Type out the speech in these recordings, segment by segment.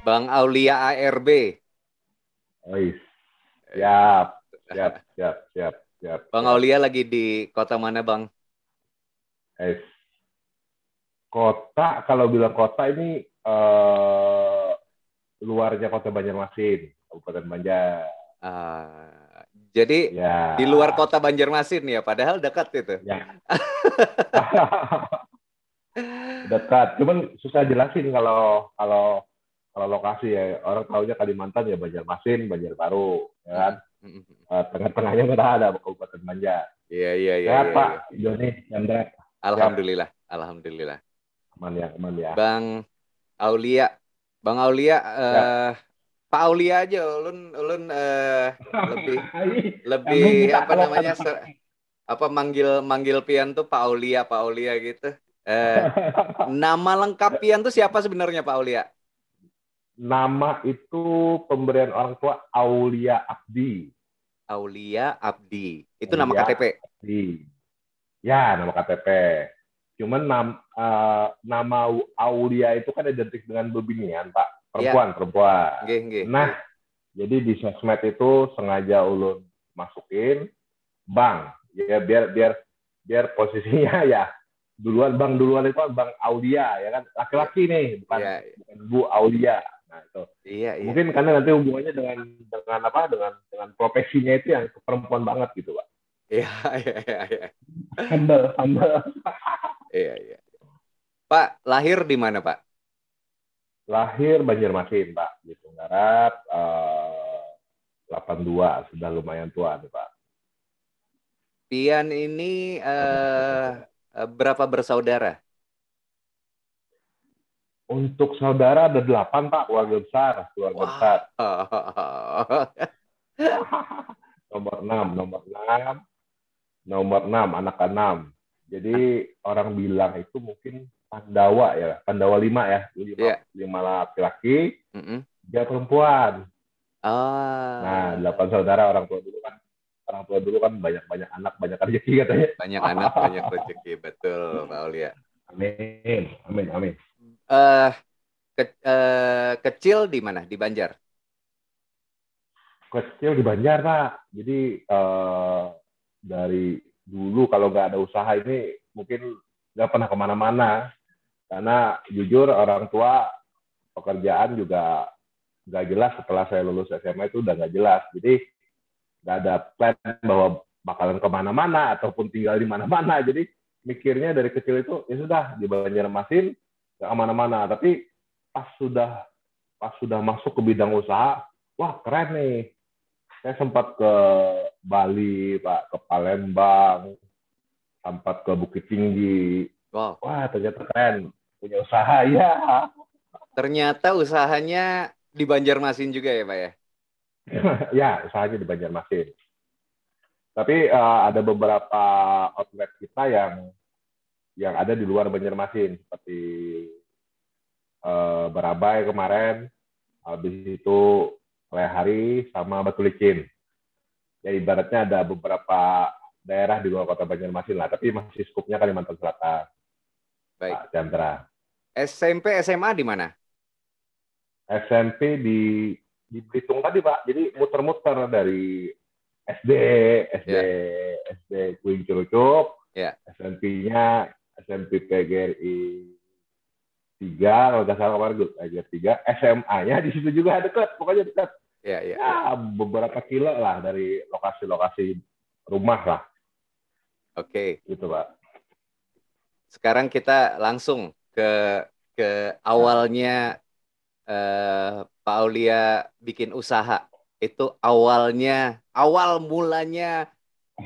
Bang Aulia ARB. Ois, siap, siap, siap, siap, siap, Bang siap. Aulia lagi di kota mana, Bang? Ois. Kota, kalau bilang kota ini luarnya kota Banjarmasin, Kabupaten Banjar. Jadi di luar Ya, kota Banjarmasin ya, padahal dekat itu. ya. Dekat. Cuman susah jelasin kalau kalau kalau lokasi ya. Orang tahunya Kalimantan ya Banjarmasin, Banjarbaru, ya kan? Mm-mm, mm-mm. Tengah-tengahnya nggak ada Kabupaten Banjar. Iya, iya, iya, Sehat iya, Pak iya. Joni, Chandra. Siap, Alhamdulillah, alhamdulillah. aman ya, aman ya. Bang Aulia, Bang Aulia, Siap. Pak Aulia aja, ulun, ulun lebih, lebih Emang kita apa kalau namanya, apa manggil manggil Pian tuh Pak Aulia gitu. Eh, Nama lengkap Pian tuh siapa sebenarnya Pak Aulia? nama itu pemberian orang tua Aulia Abdi. Aulia Abdi. Itu nama Aulia KTP. Abdi. Ya, nama KTP. Cuman nama Aulia itu kan identik dengan bebinian, Pak. Iya, Perempuan, perempuan. nggih, nggih, Nah, nggih. jadi di sosmed itu sengaja ulun masukin Bang. Ya biar biar biar posisinya ya duluan Bang duluan itu kan Bang Aulia ya kan Iya, laki-laki nih bukan iya, bukan Bu Aulia. Nah, itu. iya, iya. Mungkin karena nanti hubungannya dengan apa dengan profesinya itu yang perempuan banget gitu, Pak. Iya, iya, iya, iya. Humble, humble. Iya, iya. Pak, lahir di mana, Pak? Lahir Banjarmasin, Pak, di Tenggarap 82, sudah lumayan tua nih, Pak. Pian ini berapa bersaudara? Untuk saudara ada 8, Pak, keluarga besar, keluarga besar. Wah. Nomor 6, nomor 6, anak ke-6. Jadi orang bilang itu mungkin Pandawa ya, Pandawa 5 ya, 5, Iya. 5 laki-laki, Mm-mm. 3 perempuan. Nah, Ah, 8 saudara orang tua dulu kan banyak-banyak anak, banyak rezeki katanya. banyak anak, banyak rezeki. Betul, Pak Aulia. Amin, amin, amin. Eh, Kecil di mana? Di Banjar. Kecil di Banjar, Pak. Jadi dari dulu kalau nggak ada usaha ini mungkin nggak pernah kemana-mana. Karena jujur orang tua pekerjaan juga nggak jelas setelah saya lulus SMA itu udah nggak jelas. Jadi nggak ada plan bahwa bakalan kemana-mana ataupun tinggal di mana-mana. Jadi mikirnya dari kecil itu ya sudah di Banjarmasin nggak kemana-mana. Tapi pas sudah pas sudah masuk ke bidang usaha, wah keren nih. Saya sempat ke Bali, Pak, ke Palembang, sempat ke Bukit Tinggi. Wow. Wah, ternyata keren. Punya usaha, ya. Ternyata usahanya di Banjarmasin juga ya, Pak ya? Ya, usahanya di Banjarmasin. Tapi ada beberapa outlet kita yang ada di luar Banjarmasin, seperti Barabai kemarin, habis itu Lehari sama Batu Licin. Ya ibaratnya ada beberapa daerah di luar kota Banjarmasin lah, tapi masih skupnya Kalimantan Selatan, Baik. Pak Chandra. SMP, SMA di mana? SMP di Belitung tadi, Pak. Jadi muter-muter dari SD, SD, Ya, SD Kuing Curucuk, ya, SMP-nya SMP PGRI 3, kalau nggak salah kemarin PGRI 3, SMA-nya di situ juga dekat, pokoknya dekat. ya, ya, ya. Ya, beberapa kilo lah dari lokasi-lokasi rumah lah, Oke. gitu, Pak. Sekarang kita langsung ke Ya. awalnya Pak Aulia bikin usaha. Itu awal mulanya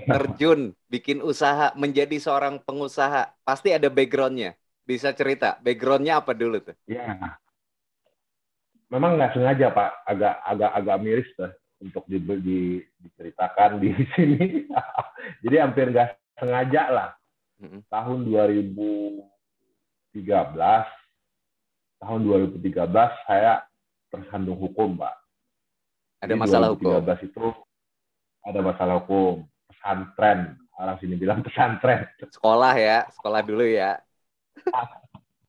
terjun bikin usaha menjadi seorang pengusaha. Pasti ada backgroundnya. Bisa cerita, backgroundnya apa dulu tuh? Ya, memang nggak sengaja, Pak, agak miris tuh untuk diceritakan di sini. Jadi hampir nggak sengaja lah. Mm-mm. Tahun 2013, tahun 2013 saya tersandung hukum, Pak. Ada Jadi masalah hukum. 2013 itu ada masalah hukum pesantren. Orang sini bilang pesantren. Sekolah ya, sekolah dulu ya.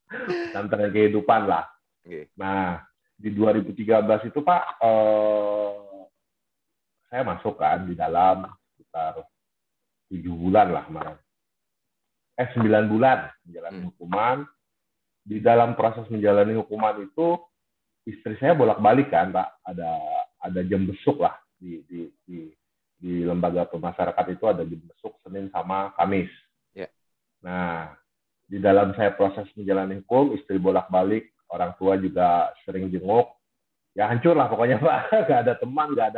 Pesantren kehidupan lah. Oke. Nah, di 2013 itu Pak, saya masuk kan di dalam sekitar 7 bulan lah kemarin. 9 bulan menjalani hukuman. Di dalam proses menjalani hukuman itu istri saya bolak-balik kan Pak, ada jam besuk lah di lembaga pemasyarakat itu ada jam besuk Senin sama Kamis. Yeah. Nah, di dalam saya proses menjalani hukum, istri bolak-balik, orang tua juga sering jenguk, ya hancur lah pokoknya Pak. Gak ada teman, gak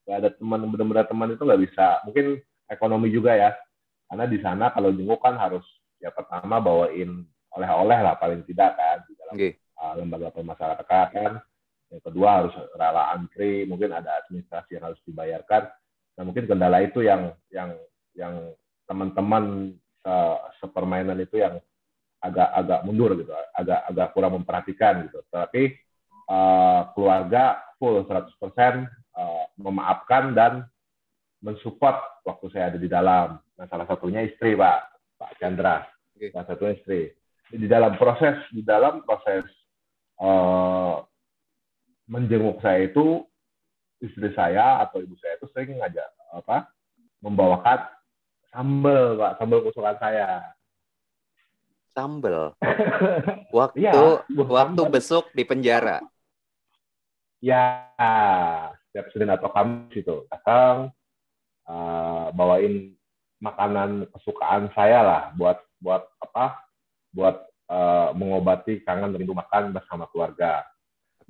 ada teman, benar-benar teman itu nggak bisa. Mungkin ekonomi juga ya, karena di sana kalau jenguk kan harus ya pertama bawain oleh-oleh lah paling tidak kan di dalam lembaga pemasyarakat kan. Yang kedua harus rela antri, mungkin ada administrasi yang harus dibayarkan. Nah mungkin kendala itu yang teman-teman sepermainan itu yang agak mundur gitu, agak kurang memperhatikan gitu. Tapi keluarga full 100% memaafkan dan mensupport waktu saya ada di dalam. Nah salah satunya istri Pak Chandra, salah satunya istri. Di dalam proses menjenguk saya itu istri saya atau ibu saya itu sering ngajak membawakan sambal Pak, sambal kesukaan saya. Sambal. Waktu besuk di penjara. Ya, setiap Senin atau Kamis itu datang bawain makanan kesukaan saya lah buat mengobati kangen rindu makan bersama keluarga.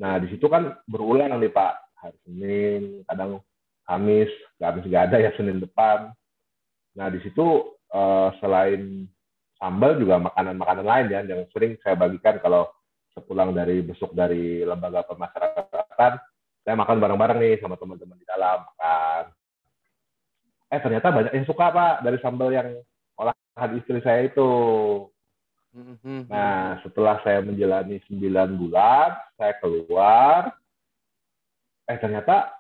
Nah di situ kan berulang nih Pak, hari Senin, kadang Kamis nggak ada ya Senin depan. Nah di situ selain sambal juga makanan-makanan lain ya yang sering saya bagikan kalau sepulang dari besuk dari lembaga pemasyarakatan, saya makan bareng-bareng nih sama teman-teman di dalam makan. Ternyata banyak yang suka Pak dari sambal yang olahan istri saya itu. Nah setelah saya menjalani 9 bulan, saya keluar. Ternyata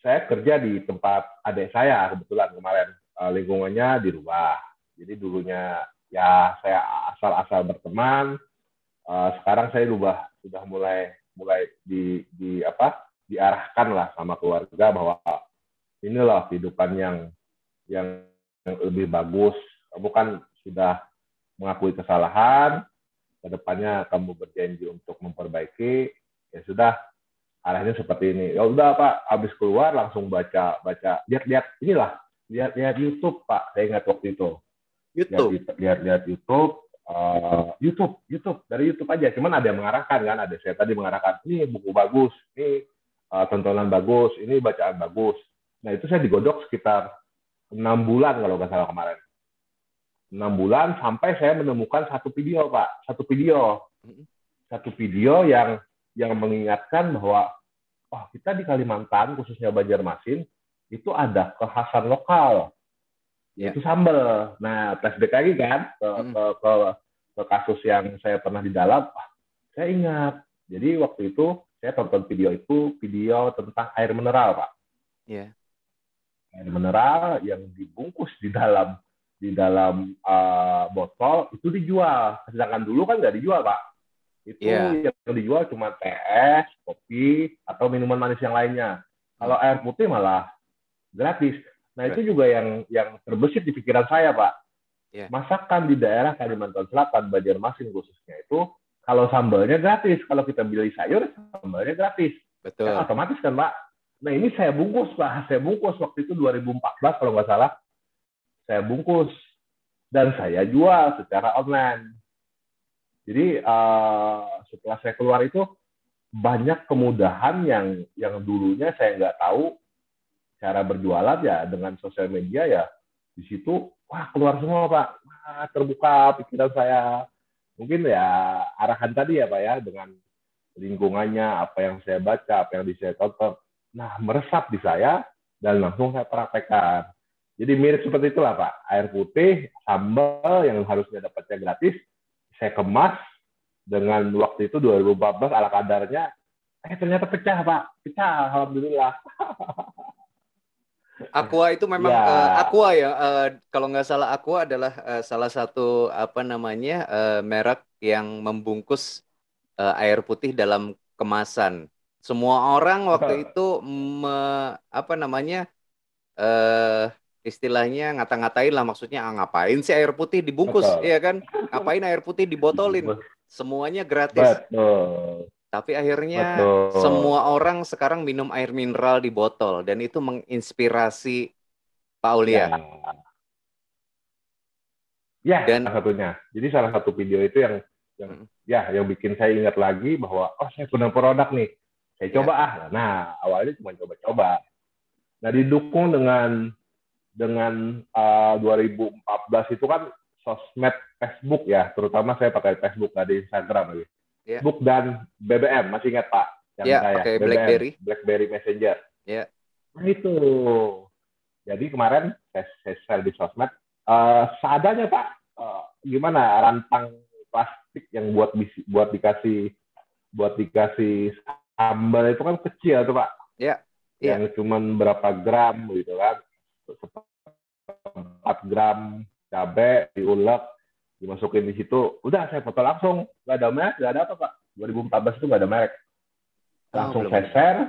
saya kerja di tempat adik saya kebetulan kemarin, lingkungannya dirubah. Jadi dulunya ya saya asal-asal berteman. Sekarang saya sudah mulai diarahkan lah sama keluarga bahwa inilah kehidupan yang lebih bagus. Kamu kan sudah mengakui kesalahan, kedepannya kamu berjanji untuk memperbaiki, ya sudah arahnya seperti ini. Ya udah Pak, habis keluar langsung baca lihat YouTube Pak. Saya ingat waktu itu. Lihat YouTube. YouTube dari YouTube aja, cuman ada yang mengarahkan kan, ada saya tadi mengarahkan ini buku bagus, ini tontonan bagus, ini bacaan bagus. Nah itu saya digodok sekitar 6 bulan kalau nggak salah kemarin, 6 bulan sampai saya menemukan satu video Pak, satu video yang mengingatkan bahwa kita di Kalimantan khususnya Banjarmasin itu ada kekhasan lokal. Itu sambal. Nah, flashback lagi kan ke kasus yang saya pernah di dalam. Saya ingat. Jadi waktu itu saya tonton video tentang air mineral, Pak. Yeah. Air mineral yang dibungkus di dalam botol itu dijual. Sedangkan dulu kan nggak dijual, Pak. Itu yang dijual cuma teh, kopi, atau minuman manis yang lainnya. Kalau air putih malah gratis. Nah, itu juga yang terbesit di pikiran saya, Pak. Masakan di daerah Kalimantan Selatan, Banjarmasin khususnya itu, kalau sambalnya gratis. Kalau kita beli sayur, sambalnya gratis. Betul. Kan otomatis kan, Pak. Nah, ini saya bungkus, Pak. Saya bungkus waktu itu 2014, kalau nggak salah. Saya bungkus. Dan saya jual secara online. Jadi, setelah saya keluar itu, banyak kemudahan yang dulunya saya nggak tahu cara berjualan ya dengan sosial media ya di situ keluar semua Pak, terbuka pikiran saya, mungkin ya arahan tadi ya Pak ya dengan lingkungannya, apa yang saya baca, apa yang saya tonton, nah meresap di saya dan langsung saya praktekkan. Jadi mirip seperti itulah Pak, air putih, sambal yang harusnya dapatnya gratis, saya kemas dengan waktu itu 2014 ala kadarnya, ternyata pecah Pak, pecah alhamdulillah. Aqua itu memang Aqua ya, kalau nggak salah Aqua adalah salah satu merek yang membungkus air putih dalam kemasan. Semua orang waktu Betul, itu apa namanya eh istilahnya ngata-ngatain lah, maksudnya ngapain sih air putih dibungkus, betul, ya kan? Ngapain air putih dibotolin? Semuanya gratis. betul, Tapi akhirnya semua betul. orang sekarang minum air mineral di botol dan itu menginspirasi Pak Ya, Aulia. ya Dan salah satunya. Jadi salah satu video itu yang mm, yang bikin saya ingat lagi bahwa oh saya punya produk nih, saya ya, coba ah. Nah awalnya cuma coba-coba. Nah didukung dengan 2014 itu kan sosmed Facebook ya, terutama saya pakai Facebook nggak di Instagram lagi. ya, Facebook dan BBM masih ingat Pak? Yang ya, saya pakai BBM, BlackBerry, BlackBerry Messenger. ya. Nah itu. Jadi kemarin saya share di sosmed, seadanya Pak, gimana rantang plastik yang buat dikasih sambal itu kan kecil tuh Pak, Ya, iya. yang cuman berapa gram gitu kan, 4 gram cabai diulek, dimasukin di situ, udah saya foto langsung, nggak ada merek, nggak ada apa Pak. 2014 itu nggak ada merek, Oh, langsung belum saya ada. share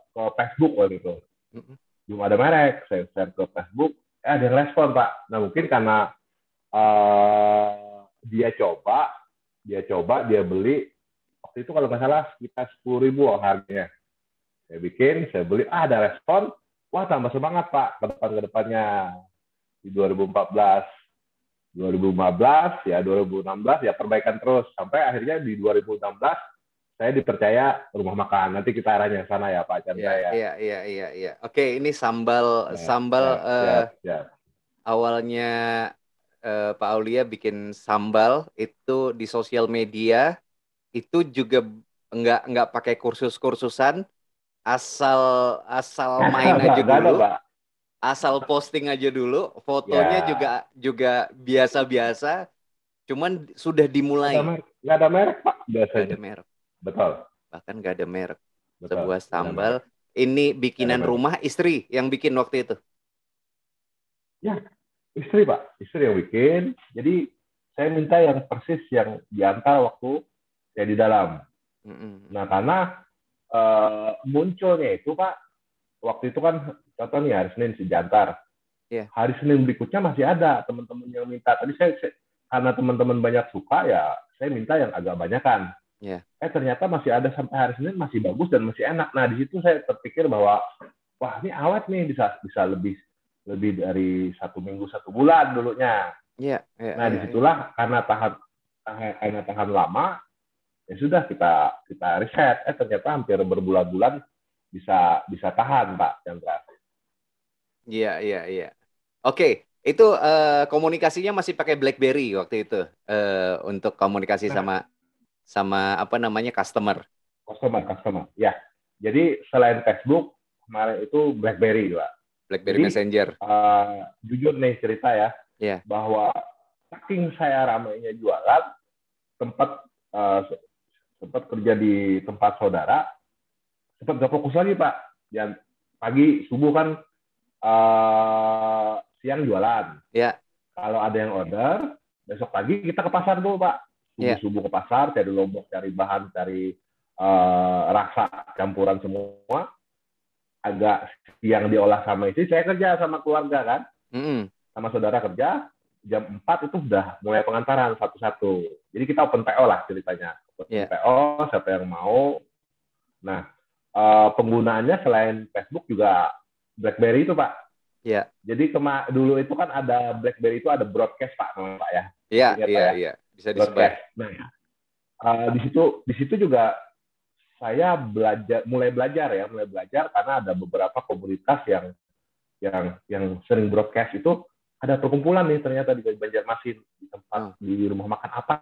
ke Facebook waktu itu. Mm-mm. Belum ada merek, saya share ke Facebook, ada yang respon Pak. Nah mungkin karena dia coba, dia beli, waktu itu kalau nggak salah sekitar 10.000 harganya. Saya bikin, saya beli, ada respon, wah tambah semangat Pak ke depannya di 2014. 2015 ya 2016 ya perbaikan terus sampai akhirnya di 2016 saya dipercaya rumah makan. Nanti kita arahnya sana ya Pak Ya, Chandra ya. iya, iya, iya, iya. Oke, ini sambal Ya, sambal ya, eh, ya, ya. awalnya Pak Aulia bikin sambal itu di sosial media itu juga nggak pakai kursus-kursusan, asal asal main aja Nggak dulu, ada Pak. asal posting aja dulu, fotonya juga Ya, juga biasa-biasa, cuman sudah dimulai, nggak ada merek Pak nggak ada biasanya. merek, Betul, bahkan nggak ada merek. betul, Sebuah nggak ada sambal, merek, ini nggak ada bikinan merek. rumah istri yang bikin waktu itu. Ya, istri Pak, istri yang bikin. Jadi saya minta yang persis yang diantar waktu saya di dalam. Mm-mm. Nah, karena munculnya itu Pak, waktu itu kan contoh nih hari Senin si diantar. Ya, Hari Senin berikutnya masih ada teman-teman yang minta. Tadi karena teman-teman banyak suka ya, saya minta yang agak banyakan. ya, Ternyata masih ada sampai hari Senin masih bagus dan masih enak. Nah di situ saya terpikir bahwa wah ini awet nih bisa bisa lebih lebih dari 1 minggu 1 bulan dulunya. ya, ya, Nah ya, ya. disitulah karena tahan lama ya sudah kita riset. Ternyata hampir berbulan-bulan bisa bisa tahan Pak Chandra. Iya, iya, iya. Oke, itu komunikasinya masih pakai BlackBerry waktu itu untuk komunikasi Nah sama sama apa namanya customer. customer ya. Jadi selain Facebook kemarin itu BlackBerry juga. BlackBerry Jadi Messenger. jujur nih cerita ya Ya, bahwa saking saya ramainya jualan sempat uh, sempat kerja di tempat saudara sempat gak fokus lagi Pak. Dan pagi subuh kan siang jualan. ya, Kalau ada yang order besok pagi kita ke pasar dulu Pak. Subuh ya. subuh ke pasar cari lombok cari bahan cari rasa campuran semua agak siang diolah sama istri, saya kerja sama keluarga kan, Mm-mm. sama saudara kerja, jam 4 itu sudah mulai pengantaran satu-satu. Jadi kita open PO lah ceritanya. Open Ya, PO, siapa yang mau. Nah, penggunaannya selain Facebook juga BlackBerry itu Pak. ya, Jadi dulu itu kan ada BlackBerry itu ada broadcast Pak, namanya Pak ya. ya, Masih ingat iya, Pak ya? iya. Bisa disebar. Broadcast. Nah, di situ juga saya mulai belajar karena ada beberapa komunitas yang sering broadcast itu ada perkumpulan nih ternyata di Banjarmasin di tempat Oh. di rumah makan apa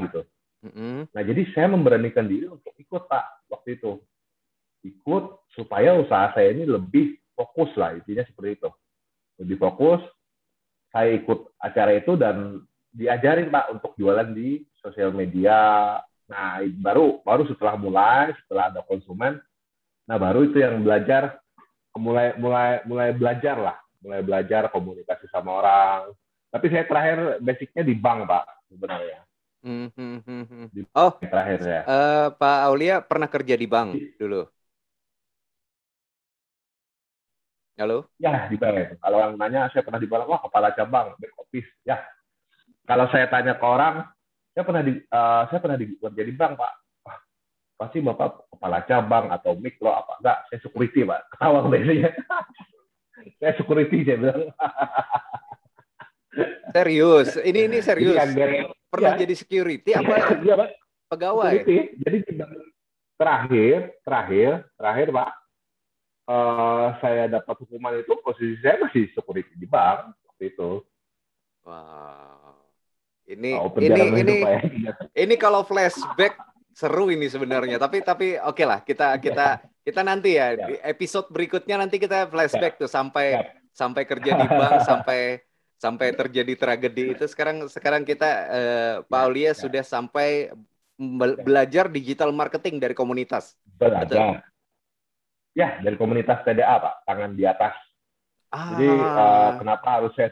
gitu. Mm-mm. Nah jadi saya memberanikan diri untuk ikut Pak waktu itu ikut supaya usaha saya ini lebih fokus lah intinya seperti itu lebih fokus saya ikut acara itu dan diajarin Pak untuk jualan di sosial media. Nah baru baru setelah ada konsumen, nah baru itu yang belajar mulai belajar komunikasi sama orang. Tapi saya terakhir basicnya di bank Pak sebenarnya. Hmm. di Oh, terakhir ya. Pak Aulia pernah kerja di bank dulu? Halo? Ya, di bank. Kalau yang nanya, saya pernah di bank, wah kepala cabang, back office. Ya, kalau saya tanya ke orang, saya pernah kerja di bank, Pak. Wah, pasti Bapak kepala cabang atau mikro apa? Enggak, saya security, Pak. Ketawa biasanya. Saya security, saya bilang. Serius? Ini Jadi serius? agar, Pernah ya, jadi security apa iya, Pak. pegawai? Security. Jadi terakhir, Pak, saya dapat hukuman itu, posisi saya masih security di bank waktu itu. Wow. Ini ini Perjalanan ini hidup, Pak, ya. ini kalau flashback seru ini sebenarnya. Tapi oke lah, kita kita kita nanti ya di Ya, episode berikutnya nanti kita ya, flashback tuh sampai ya. sampai kerja di bank sampai sampai terjadi tragedi itu. Sekarang sekarang kita Pak Ya, Aulia ya, sudah sampai ya. belajar digital marketing dari komunitas. Betul. Belajar. Ya, dari komunitas TDA, Pak, tangan di atas. Jadi Ah, kenapa harus saya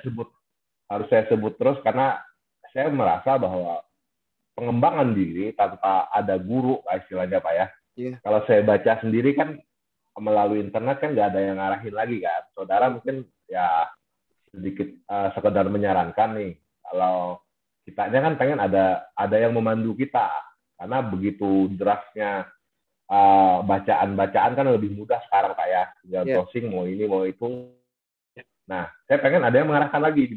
sebut terus, karena saya merasa bahwa pengembangan diri tanpa ada guru, istilahnya, Pak, ya. iya. Kalau saya baca sendiri kan melalui internet kan nggak ada yang ngarahin lagi kan. Saudara mungkin ya sedikit sekedar menyarankan nih, kalau kitanya kan pengen ada yang memandu kita, karena begitu derasnya bacaan-bacaan kan lebih mudah sekarang, Pak, ya. Tinggal Iya, browsing mau ini mau itu. Nah, saya pengen ada yang mengarahkan lagi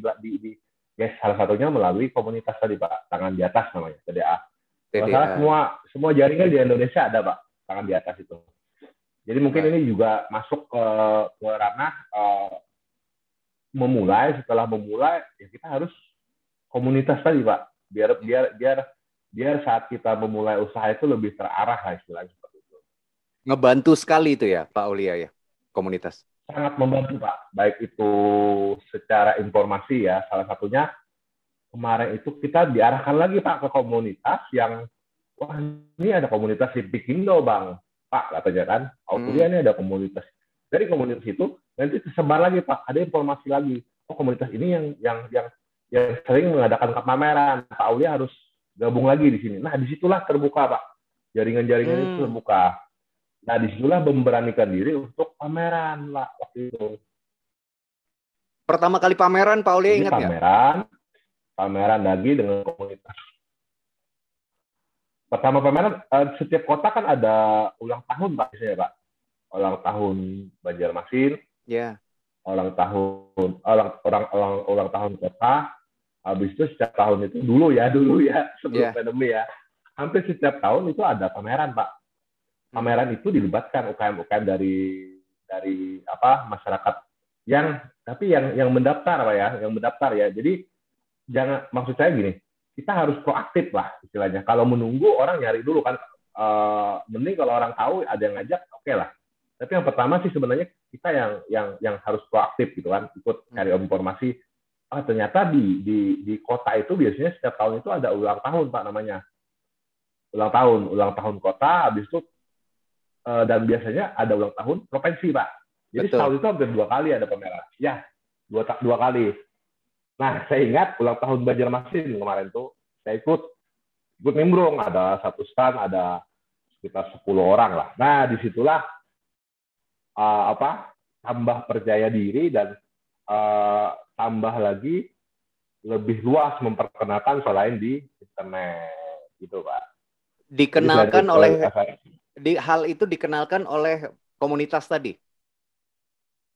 ya, salah satunya melalui komunitas tadi, Pak, tangan di atas namanya, TDA. Kalau salah TDA. semua jaringan di Indonesia ada, Pak, tangan di atas itu. Jadi mungkin Baik. ini juga masuk ke ranah setelah memulai ya kita harus komunitas tadi, Pak. Biar Ya. biar biar biar saat kita memulai usaha itu lebih terarah lah, istilahnya seperti itu. Ngebantu sekali itu ya, Pak Aulia ya, komunitas. Sangat membantu, Pak. Baik itu secara informasi ya, salah satunya kemarin itu kita diarahkan lagi, Pak, ke komunitas yang, wah, ini ada komunitas di Pikindo, Bang. Pak, katanya kan, Hmm. Aulia ini ada komunitas. Dari komunitas itu nanti tersebar lagi, Pak. Ada informasi lagi. Oh, komunitas ini yang sering mengadakan pameran. Pak Aulia harus gabung lagi di sini. Nah, disitulah terbuka, Pak. Jaringan-jaringan itu Hmm. terbuka. Nah, disitulah memberanikan diri untuk pameran, Pak, waktu itu. Pertama kali pameran, Pak Aulia Jadi ingat nggak? pameran lagi dengan komunitas. Pertama pameran, setiap kota kan ada ulang tahun, Pak, biasanya, Pak. Ulang tahun Banjarmasin, Ya, ulang tahun kota. Habis itu setiap tahun itu dulu ya sebelum ya. pandemi ya, hampir setiap tahun itu ada pameran, Pak. Hmm. Pameran itu dilibatkan UKM-UKM dari apa masyarakat yang tapi yang mendaftar, Pak, ya, yang mendaftar ya. Jadi jangan, maksud saya gini, kita harus proaktif lah istilahnya. Kalau menunggu orang nyari dulu kan, mending kalau orang tahu ada yang ngajak, oke lah. Tapi yang pertama sih sebenarnya kita yang harus proaktif gitu kan, ikut cari informasi. Ternyata di kota itu biasanya setiap tahun itu ada ulang tahun, Pak, namanya. Ulang tahun kota, habis itu dan biasanya ada ulang tahun provinsi, Pak. Jadi Betul. setahun itu hampir 2 kali ada pameran. Ya, dua kali. Nah, saya ingat ulang tahun Banjarmasin kemarin tuh, saya ikut nimbrung, ada satu stand, ada sekitar 10 orang lah. Nah, disitulah tambah percaya diri dan tambah lagi lebih luas memperkenalkan selain di internet gitu, Pak. Jadi Dikenalkan oleh hal itu dikenalkan oleh komunitas tadi.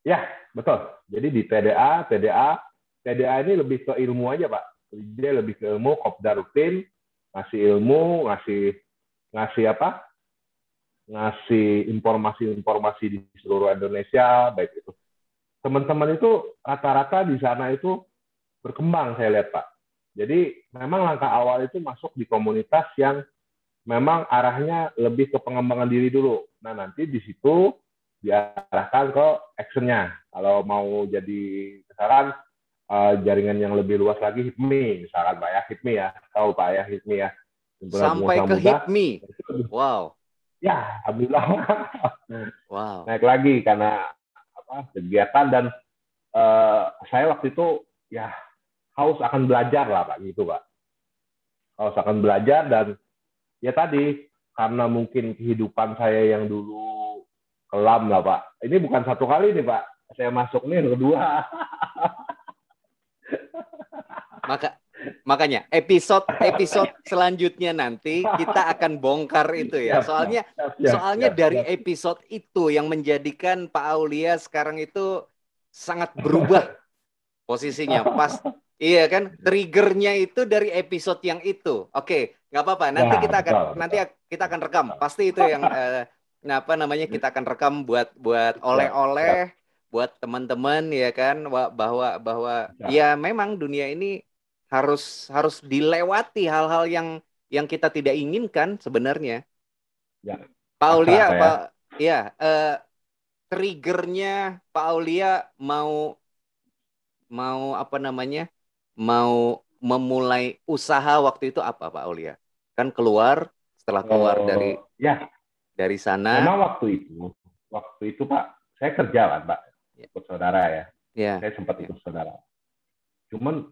ya, betul. Jadi di TDA ini lebih ke ilmu aja, Pak. Dia lebih ke ilmu, kopdar rutin, ngasih ilmu, ngasih apa? Ngasih informasi-informasi di seluruh Indonesia, baik itu. Teman-teman itu rata-rata di sana itu berkembang, saya lihat, Pak. Jadi memang langkah awal itu masuk di komunitas yang memang arahnya lebih ke pengembangan diri dulu. Nah, nanti di situ diarahkan ke actionnya. Kalau mau jadi misalkan jaringan yang lebih luas lagi, HIPMI misalkan, Pak, ya, HIPMI ya, tahu, Pak, ya, HIPMI ya, himpunan Sampai pengusaha ke muda. HIPMI. Wow. Ya, alhamdulillah. Wow. Naik lagi karena kegiatan dan saya waktu itu ya haus akan belajar lah, Pak, gitu, Pak. usahakan belajar. Dan ya tadi, karena mungkin kehidupan saya yang dulu kelam lah Pak. Ini bukan satu kali nih Pak, saya masuk nih yang kedua. Makanya episode selanjutnya nanti kita akan bongkar itu ya. Siap, siap, siap, siap, Soalnya siap, dari siap. episode itu yang menjadikan Pak Aulia sekarang itu sangat berubah posisinya. Pas iya kan, triggernya itu dari episode yang itu. Oke, nggak apa-apa. Nanti Ya, betul, betul, kita akan rekam. betul. Pasti itu yang apa namanya, kita akan rekam buat Siap, siap, oleh-oleh buat teman-teman ya kan, bahwa siap. ya memang dunia ini harus dilewati hal-hal yang kita tidak inginkan sebenarnya. Ya, Pak pasrah Aulia, saya. Pak, ya triggernya Pak Aulia mau mau apa namanya, mau memulai usaha waktu itu apa Pak Aulia? Kan setelah keluar Ya, dari sana, memang waktu itu Pak, saya kerja kan Pak, ya, ikut saudara ya. ya, Saya sempat ya. ikut saudara. Cuman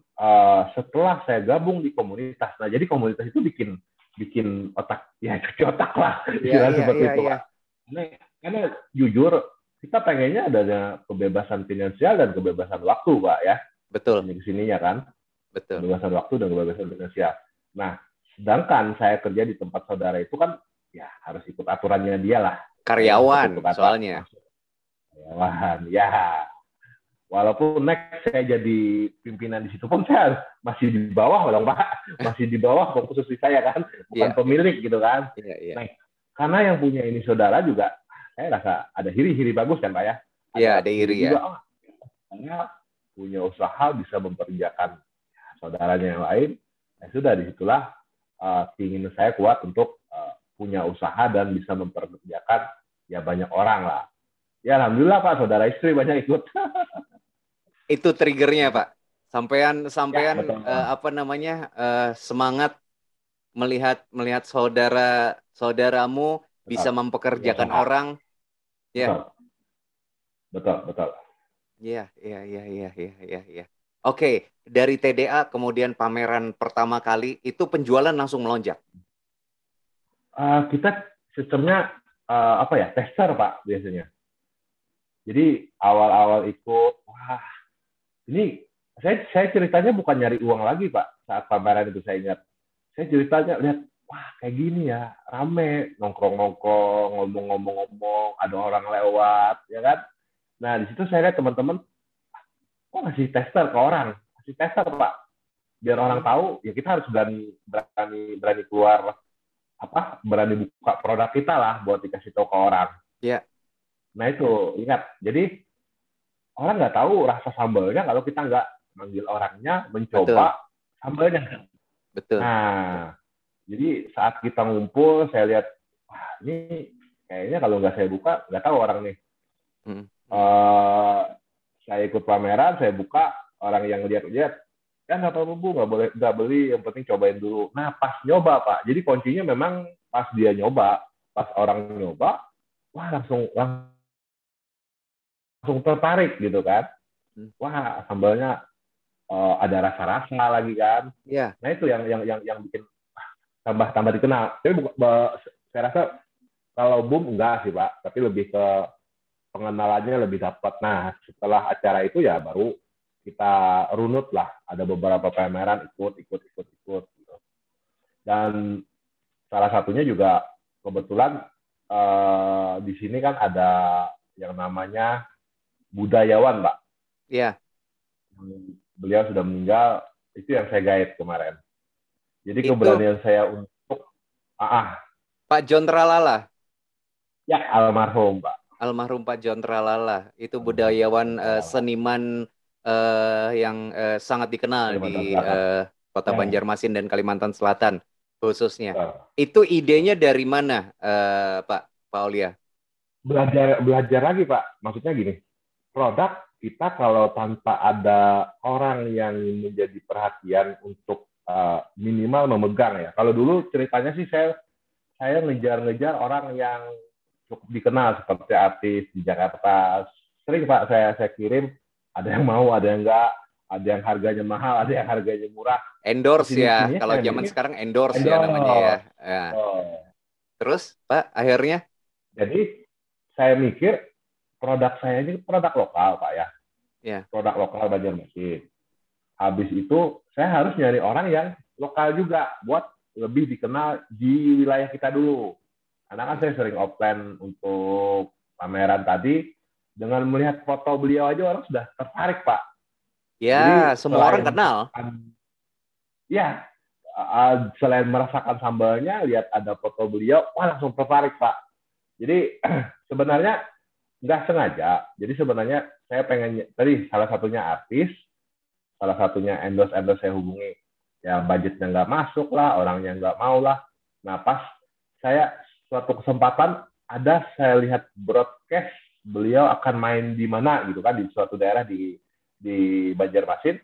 setelah saya gabung di komunitas, nah jadi komunitas itu bikin otak, ya cuci otak lah, Ya, istilah ya, seperti ya, itu ya. Pak. Karena jujur, kita pengennya adanya kebebasan finansial dan kebebasan waktu Pak ya. Betul, Kesininya kan, betul. kebebasan waktu dan kebebasan finansial. Nah, sedangkan saya kerja di tempat saudara itu kan, ya harus ikut aturannya dia lah. Saya masuk itu Karyawan kata, soalnya. karyawan, ya. Walaupun next saya jadi pimpinan di situ pun saya masih di bawah dong Pak, masih di bawah posisi saya kan, bukan Iya, pemilik gitu kan. iya, iya. Nah, karena yang punya ini saudara juga, saya rasa ada hiri-hiri bagus kan Pak ya. Iya, ada Hiri iri ya. juga, saya punya usaha bisa memperkerjakan saudaranya yang lain. Ya sudah, disitulah keinginan saya kuat untuk punya usaha dan bisa memperkerjakan ya banyak orang lah. Ya alhamdulillah Pak, saudara istri banyak ikut. Itu triggernya Pak. Ya, Sampean betul. apa namanya, semangat melihat saudaramu Betul. bisa Punya mempekerjakan usaha. orang. Ya. Betul. Betul, betul. Iya, iya, iya, iya, iya, iya, iya. Oke, dari TDA kemudian pameran pertama kali itu penjualan langsung melonjak. Kita sistemnya apa ya, tester Pak biasanya. Jadi awal-awal ikut, wah ini saya ceritanya bukan nyari uang lagi Pak saat pameran itu saya ingat. Saya ceritanya lihat, wah kayak gini ya, rame, nongkrong-nongkrong, ngomong-ngomong, ada orang lewat, ya kan? Nah di situ saya lihat teman-teman, kok ngasih tester ke orang, ngasih tester Pak, biar orang tahu, ya kita harus berani keluar, berani buka produk kita lah buat dikasih tahu ke orang. Ya. Nah itu ingat, jadi orang nggak tahu rasa sambalnya kalau kita nggak manggil orangnya mencoba sambalnya. Betul. Nah, jadi saat kita ngumpul, saya lihat, wah ini kayaknya kalau nggak saya buka, nggak tahu orang nih. Saya ikut pameran, saya buka, orang yang lihat-lihat, kan nggak apa-apa Bu, nggak beli, yang penting cobain dulu. Nah, pas nyoba Pak, jadi kuncinya memang pas dia nyoba, pas orang nyoba, wah langsung tertarik gitu kan. Wah sambalnya ada rasa-rasa lagi kan. Ya. Nah itu yang bikin tambah dikenal. Tapi saya rasa kalau boom enggak sih Pak, tapi lebih ke pengenalannya lebih dapat. Nah setelah acara itu ya baru kita runut lah. Ada beberapa pameran ikut. Gitu. Dan salah satunya juga kebetulan di sini kan ada yang namanya budayawan Pak. Iya. Beliau sudah meninggal, itu yang saya guide kemarin. Jadi keberanian saya untuk Pak John Tralala. Ya, almarhum Pak. Almarhum Pak John Tralala. Itu budayawan seniman yang sangat dikenal di Kota Banjarmasin dan Kalimantan Selatan khususnya. Itu idenya dari mana Pak Aulia? Belajar lagi Pak. Maksudnya gini, produk kita kalau tanpa ada orang yang menjadi perhatian untuk minimal memegang ya. Kalau dulu ceritanya sih saya ngejar-ngejar orang yang cukup dikenal seperti artis di Jakarta. Sering Pak saya kirim, ada yang mau, ada yang enggak. ada yang harganya mahal, ada yang harganya murah. Endorse ya. Kesini-sininya Kalau saya zaman mikir sekarang endorse ya namanya ya. endorse. Ya. Oh. Terus, Pak, akhirnya? Jadi saya mikir produk saya ini produk lokal, Pak ya. Ya. Produk lokal Banjarmasin. Habis itu saya harus nyari orang yang lokal juga buat lebih dikenal di wilayah kita dulu. Karena kan saya sering offline untuk pameran tadi, dengan melihat foto beliau aja orang sudah tertarik, Pak. Ya, Jadi semua orang selain kenal. ya selain merasakan sambalnya, lihat ada foto beliau, wah langsung tertarik, Pak. Jadi sebenarnya nggak sengaja. Jadi sebenarnya saya pengen tadi salah satunya artis, salah satunya endorse saya hubungi. Ya budgetnya nggak masuk lah, orangnya nggak mau lah. Nah pas saya suatu kesempatan ada saya lihat broadcast beliau akan main di mana gitu kan di suatu daerah di Banjarmasin,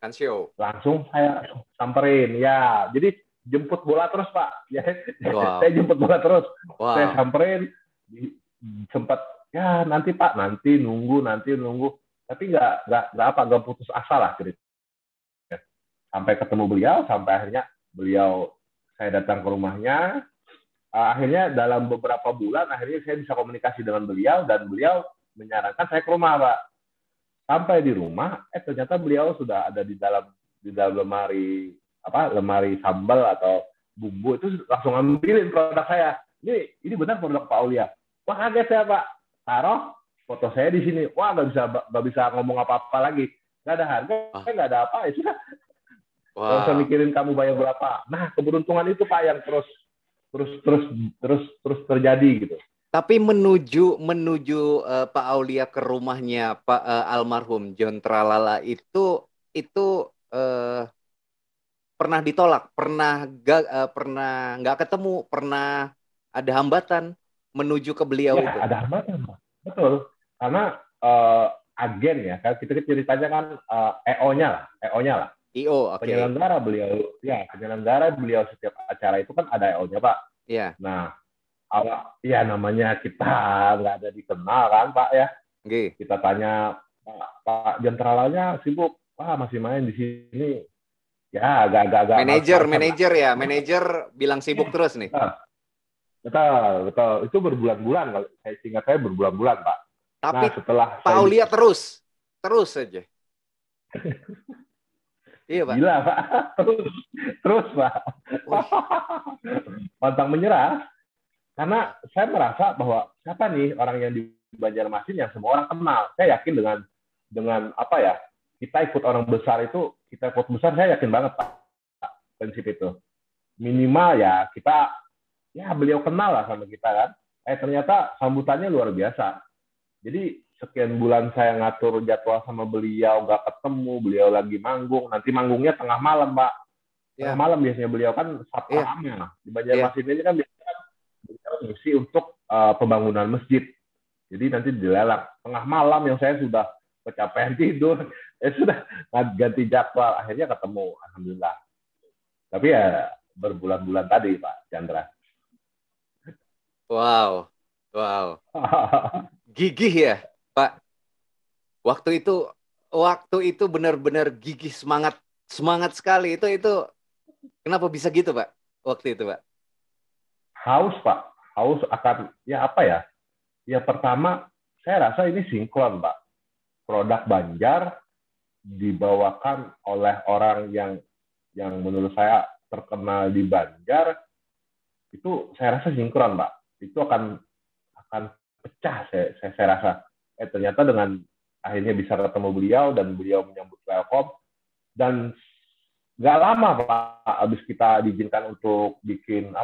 Kan show. langsung saya samperin ya. Jadi jemput bola terus Pak. Ya, Wow. saya jemput bola terus. Saya Wow. samperin sempat ya nanti Pak nanti nunggu tapi nggak putus asa lah cerita sampai ketemu beliau sampai akhirnya beliau saya datang ke rumahnya. Akhirnya dalam beberapa bulan akhirnya saya bisa komunikasi dengan beliau dan beliau menyarankan saya ke rumah Pak. Sampai di rumah ternyata beliau sudah ada di dalam lemari sambal atau bumbu itu langsung ambilin produk saya. Ini benar produk Pak Aulia. Wah kaget saya Pak. Taruh foto saya di sini. Wah nggak bisa ngomong apa-apa lagi. Nggak ada harga, Ah. nggak ada apa. Ya sudah. Nggak usah Wow. mikirin kamu bayar berapa. Nah keberuntungan itu Pak yang terus terjadi gitu. Tapi menuju Pak Aulia ke rumahnya Pak almarhum John Tralala itu pernah ditolak, pernah nggak ketemu, pernah ada hambatan menuju ke beliau Ya itu. ada hambatan Pak. Betul. Karena agen ya, kan kita ceritanya kan EO-nya lah. IO, oke. Penyelenggara beliau setiap acara itu kan ada EO-nya Pak. Ya, Nah, ya namanya kita nggak ada dikenal kan Pak ya. oke. Kita tanya Pak Jenderalnya sibuk, Pak masih main di sini. Ya agak males-malesan lah. Manajer bilang sibuk terus nih. Betul, betul, betul. Itu berbulan-bulan, saya ingat saya berbulan-bulan Pak. Nah Tapi setelah Pak saya Aulia terus saja. Iya Pak. gila Pak, terus Pak, Wih, pantang menyerah. Karena saya merasa bahwa siapa nih orang yang di Banjarmasin yang semua orang kenal. Saya yakin dengan apa ya, kita ikut orang besar itu, kita ikut besar, saya yakin banget Pak, prinsip itu. Minimal ya kita, ya beliau kenal lah sama kita kan. Ternyata sambutannya luar biasa. Jadi sekian bulan saya ngatur jadwal sama beliau, nggak ketemu, beliau lagi manggung. Nanti manggungnya tengah malam Pak. Tengah ya, malam biasanya beliau kan Sabtu ya, malam. Di ya. Banjarmasin ini kan misi untuk pembangunan masjid. Jadi nanti dilelang tengah malam yang saya sudah kecapean tidur, sudah ganti jadwal, akhirnya ketemu, alhamdulillah. Tapi ya berbulan-bulan tadi Pak Chandra. Wow, wow. Gigih ya, Pak. Waktu itu benar-benar gigih, semangat sekali. Itu kenapa bisa gitu, Pak? Waktu itu, Pak. Haus Pak, haus akan ya apa ya? Ya pertama saya rasa ini sinkron Pak. Produk Banjar dibawakan oleh orang yang menurut saya terkenal di Banjar, itu saya rasa sinkron Pak. Itu akan pecah saya rasa. Ternyata dengan akhirnya bisa ketemu beliau dan beliau menyambut welcome, dan nggak lama Pak habis kita diizinkan untuk bikin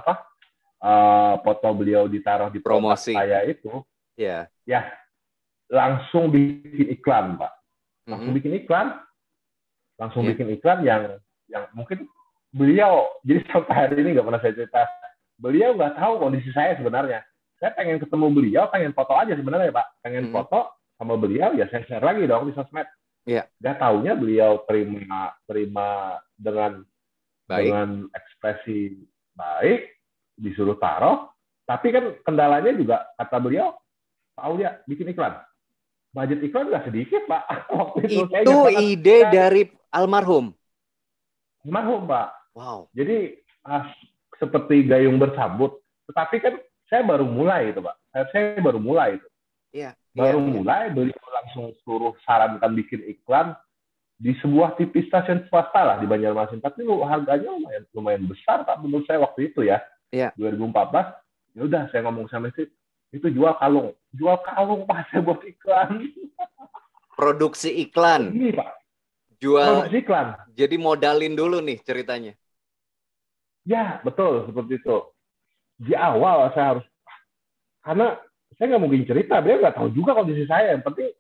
foto beliau ditaruh di produk Promosi. saya itu, Ya. ya langsung bikin iklan Pak. Langsung Mhm. bikin iklan, langsung Ya. bikin iklan yang mungkin beliau, jadi sampai hari ini nggak pernah saya cerita, beliau nggak tahu kondisi saya sebenarnya. Saya pengen ketemu beliau, pengen foto aja sebenarnya Pak, pengen Mhm. foto sama beliau, ya saya share lagi dong di sosmed. Ya. Gak taunya beliau terima dengan Baik. ekspresi baik, disuruh taruh, tapi kan kendalanya juga kata beliau, Pak Aulia bikin iklan. budget iklan nggak sedikit Pak. Waktu itu saya Itu ingat banget. ide dari almarhum. Almarhum Pak. Wow. Jadi seperti gayung bersambut. Tetapi kan saya baru mulai itu Pak. Saya baru mulai itu. Iya. Baru Iya. mulai, beliau langsung suruh sarankan bikin iklan di sebuah TV stasiun swasta lah di Banjarmasin. Tapi harganya lumayan besar Pak menurut saya waktu itu ya. Iya. 2014. Ya udah saya ngomong sama istri, itu jual kalung Pak, saya buat iklan. Produksi iklan. Ini Pak. Jual. Produksi iklan. Jadi modalin dulu nih ceritanya. Ya betul seperti itu. Di awal saya harus, karena saya nggak mungkin cerita, beliau nggak tahu juga kondisi saya. Yang penting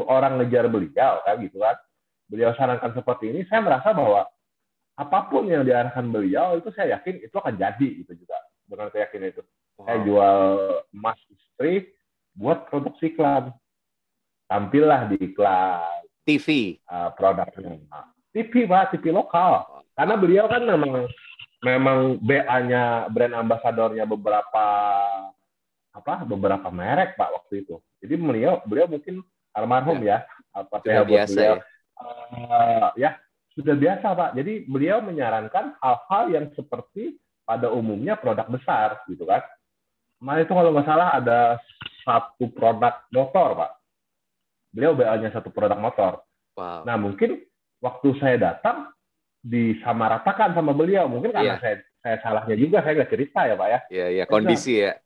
orang ngejar beliau kan gitu kan. Beliau sarankan seperti ini, saya merasa bahwa apapun yang diarahkan beliau itu saya yakin itu akan jadi itu juga dengan keyakinan itu. Wow. Saya jual emas istri buat produksi iklan, tampillah di iklan TV produknya, TV Pak, TV lokal. Karena beliau kan memang BA-nya, brand ambasadornya beberapa merek Pak waktu itu. Jadi beliau mungkin almarhum ya apa saya buat biasa, beliau ya sudah biasa Pak. Jadi beliau menyarankan hal-hal yang seperti pada umumnya produk besar gitu kan. Kemarin itu kalau nggak salah ada satu produk motor Pak. Beliau BA-nya satu produk motor. Wow. Nah mungkin waktu saya datang disamaratakan sama beliau. Mungkin karena saya salahnya juga, saya nggak cerita ya Pak ya. Iya, kondisi ya.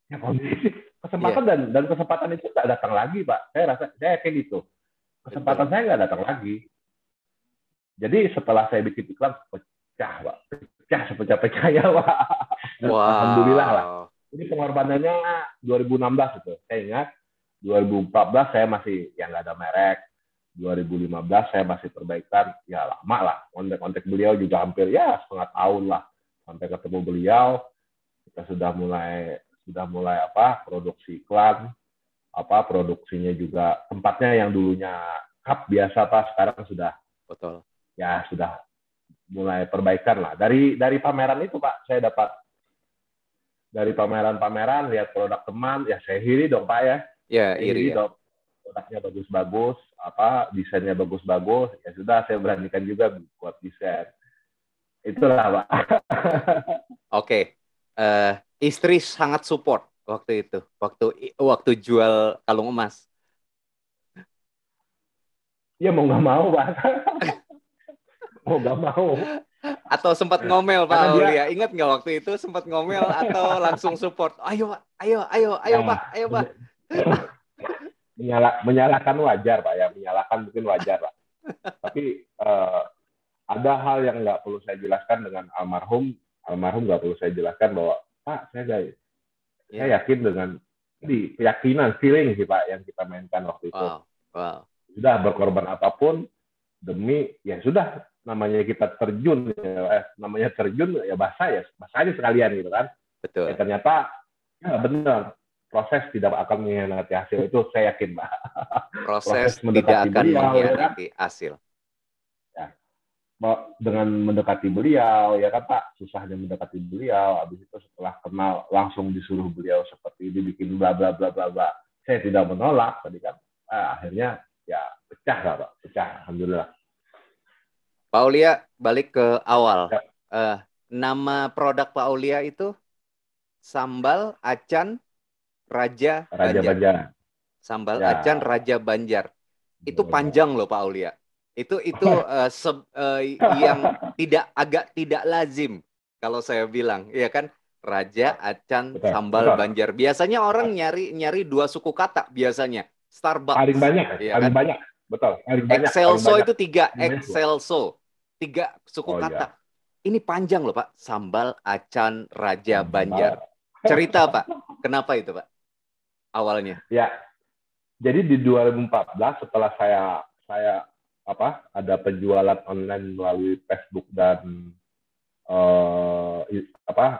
Ya kondisi. Kesempatan dan kesempatan itu nggak datang lagi Pak. Saya yakin itu. Kesempatan saya nggak datang lagi. Jadi setelah saya bikin iklan, pecah Pak. Pecah sepecah-pecahnya Pak. Wow. Alhamdulillah lah. Ini pengorbanannya 2016 itu. Saya ingat 2014 saya masih yang nggak ada merek. 2015 saya masih perbaikan. Ya lama lah. Kontak beliau juga hampir ya setengah tahun lah. Sampai ketemu beliau, kita sudah mulai produksi iklan. Produksinya juga tempatnya yang dulunya cup biasa Pak, sekarang sudah betul. Ya sudah mulai perbaikan lah. Dari pameran itu Pak, saya dapat dari pameran lihat produk teman, ya saya iri dong Pak ya. Ya, iri ya. Dong. Produknya bagus-bagus, desainnya bagus-bagus, ya sudah saya beranikan juga buat desain. Itulah Pak. Oke. Istri sangat support waktu itu, waktu jual kalung emas. Ya mau nggak mau Pak. Mau nggak mau. Atau sempat ngomel Pak Aulia, ingat nggak waktu itu sempat ngomel atau langsung support? Ayo Pak. Menyalahkan wajar Pak ya, menyalahkan mungkin wajar Pak. Tapi ada hal yang nggak perlu saya jelaskan dengan almarhum nggak perlu saya jelaskan bahwa Pak saya yakin dengan keyakinan, feeling sih Pak yang kita mainkan waktu itu. Wow. Sudah berkorban apapun demi ya sudah. Namanya kita terjun ya basah aja sekalian gitu kan. Betul. Ternyata ya benar, proses tidak akan mengkhianati hasil, itu saya yakin Pak. Proses tidak akan mengkhianati hasil. Ya. Dengan mendekati beliau ya kan Pak, susahnya mendekati beliau, habis itu setelah kenal langsung disuruh beliau seperti ini bikin bla bla bla bla bla. Saya tidak menolak tadi kan. Akhirnya ya pecah lah Pak, pecah alhamdulillah. Pak Aulia, balik ke awal. Nama produk Pak Aulia itu Sambal Acan Raja Banjar. Sambal Acan Raja Banjar. Itu panjang loh Pak Aulia. Itu yang tidak lazim kalau saya bilang, ya kan? Raja Acan Sambal Banjar. Biasanya orang nyari dua suku kata biasanya. Starbucks. Paling banyak, ya paling kan? banyak. Betul, paling banyak. Excelso itu 3, Excelso. 3 suku kata. Ini panjang loh Pak. Sambal Acan Raja Banjar. Cerita Pak, kenapa itu Pak? Awalnya. Ya. Jadi di 2014 setelah saya ada penjualan online melalui Facebook dan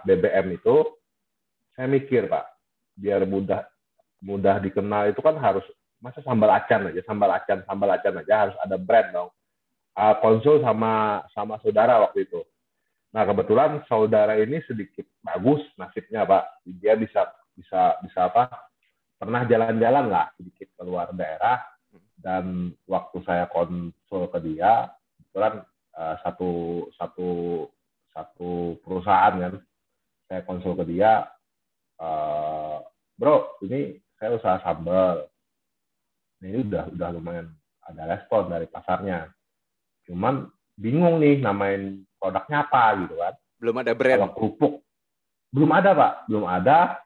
BBM itu, saya mikir Pak, biar mudah dikenal itu kan harus masa sambal acan aja harus ada brand dong. Konsul sama saudara waktu itu. Nah kebetulan saudara ini sedikit bagus nasibnya Pak, dia bisa pernah jalan-jalan lah sedikit keluar daerah, dan waktu saya konsul ke dia, kebetulan satu satu satu perusahaan kan, saya konsul ke dia, bro, ini saya usaha sambal, ini udah lumayan ada respon dari pasarnya, cuman bingung nih namain produknya apa gitu kan. Belum ada Kalau brand. kerupuk belum ada Pak, belum ada.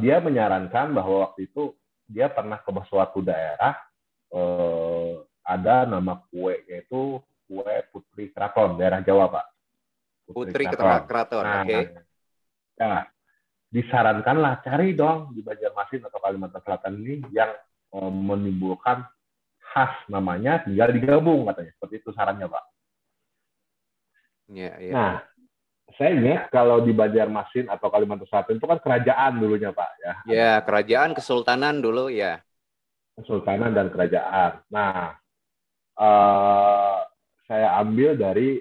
Dia menyarankan bahwa waktu itu dia pernah ke suatu daerah, ada nama kue yaitu kue Putri Keraton, daerah Jawa Pak. Putri Keraton. Keraton, Nah, oke. ya, disarankanlah cari dong di Banjarmasin atau Kalimantan Selatan ini yang menimbulkan khas namanya, tinggal digabung katanya. Seperti itu sarannya Pak. Ya, ya, Nah, saya ingat kalau di Banjarmasin atau Kalimantan Selatan itu kan kerajaan dulunya Pak ya. ya, kerajaan kesultanan dulu ya. Kesultanan dan kerajaan. Nah, saya ambil dari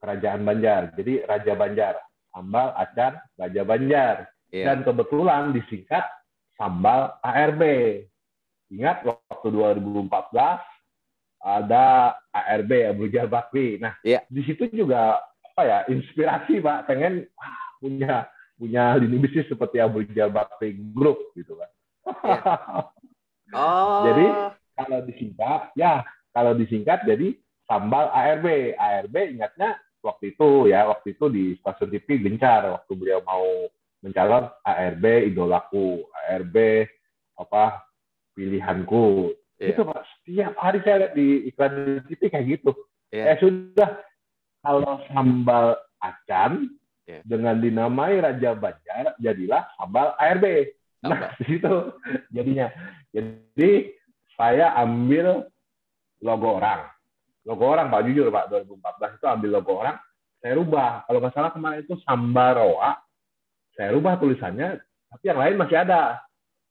kerajaan Banjar. Jadi Raja Banjar, sambal acar Raja Banjar. Ya. Dan kebetulan disingkat sambal ARB. Ingat waktu 2014 ada ARB, Abu Rizal Bakri. Nah, ya. di situ juga apa ya, inspirasi Pak, pengen punya lini bisnis seperti Abu Rizal Bakri Group gitu kan. Ya. Oh. Jadi kalau disingkat jadi sambal ARB. ARB ingatnya waktu itu di stasiun TV gencar waktu beliau mau mencalon, ARB idolaku, ARB apa pilihanku. Yeah. Gitu Pak. Setiap hari saya lihat di iklan di TV kayak gitu. Yeah. Sudah, kalau sambal acan dengan dinamai Raja Banjar, jadilah sambal ARB. Nah, di situ jadinya. Jadi saya ambil logo orang. Logo orang Pak, jujur Pak, 2014 itu ambil logo orang, saya rubah. Kalau nggak salah kemarin itu sambal roa, saya rubah tulisannya, tapi yang lain masih ada.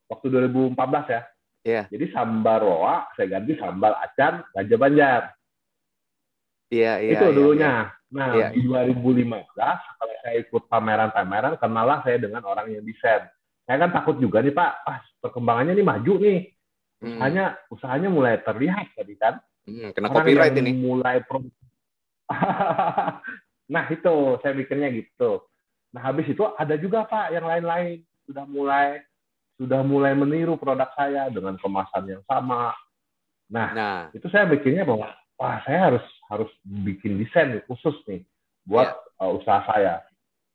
Waktu 2014 ya. Yeah. Jadi sambal roa, saya ganti sambal acan Raja Banjar. Iya, itu dulunya. Nah, di 2015, kalau saya ikut pameran-pameran, kenalah saya dengan orang yang desain. Saya kan takut juga nih Pak, perkembangannya nih maju nih. Usahanya mulai terlihat tadi kan. Kena copyright ini. Mulai nah itu, saya mikirnya gitu. Nah habis itu ada juga Pak yang lain-lain. Sudah mulai meniru produk saya dengan kemasan yang sama. Nah. Itu saya mikirnya bahwa wah, saya harus bikin desain khusus nih buat usaha saya.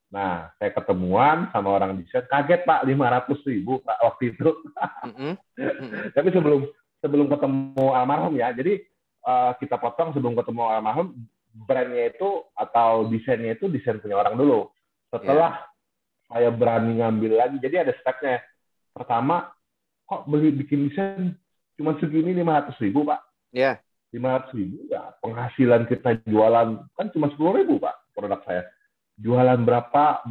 Nah, saya ketemuan sama orang desain, kaget Pak, 500.000 Pak waktu itu. Tapi sebelum ketemu almarhum ya, jadi kita potong sebelum ketemu almarhum, brandnya itu atau desainnya itu desain punya orang dulu. Setelah saya berani ngambil lagi, jadi ada stepnya. Pertama, kok bikin desain cuma segini 500.000 Pak? Iya. 500.000 ya, penghasilan kita jualan kan cuma 10.000 Pak produk saya. Jualan berapa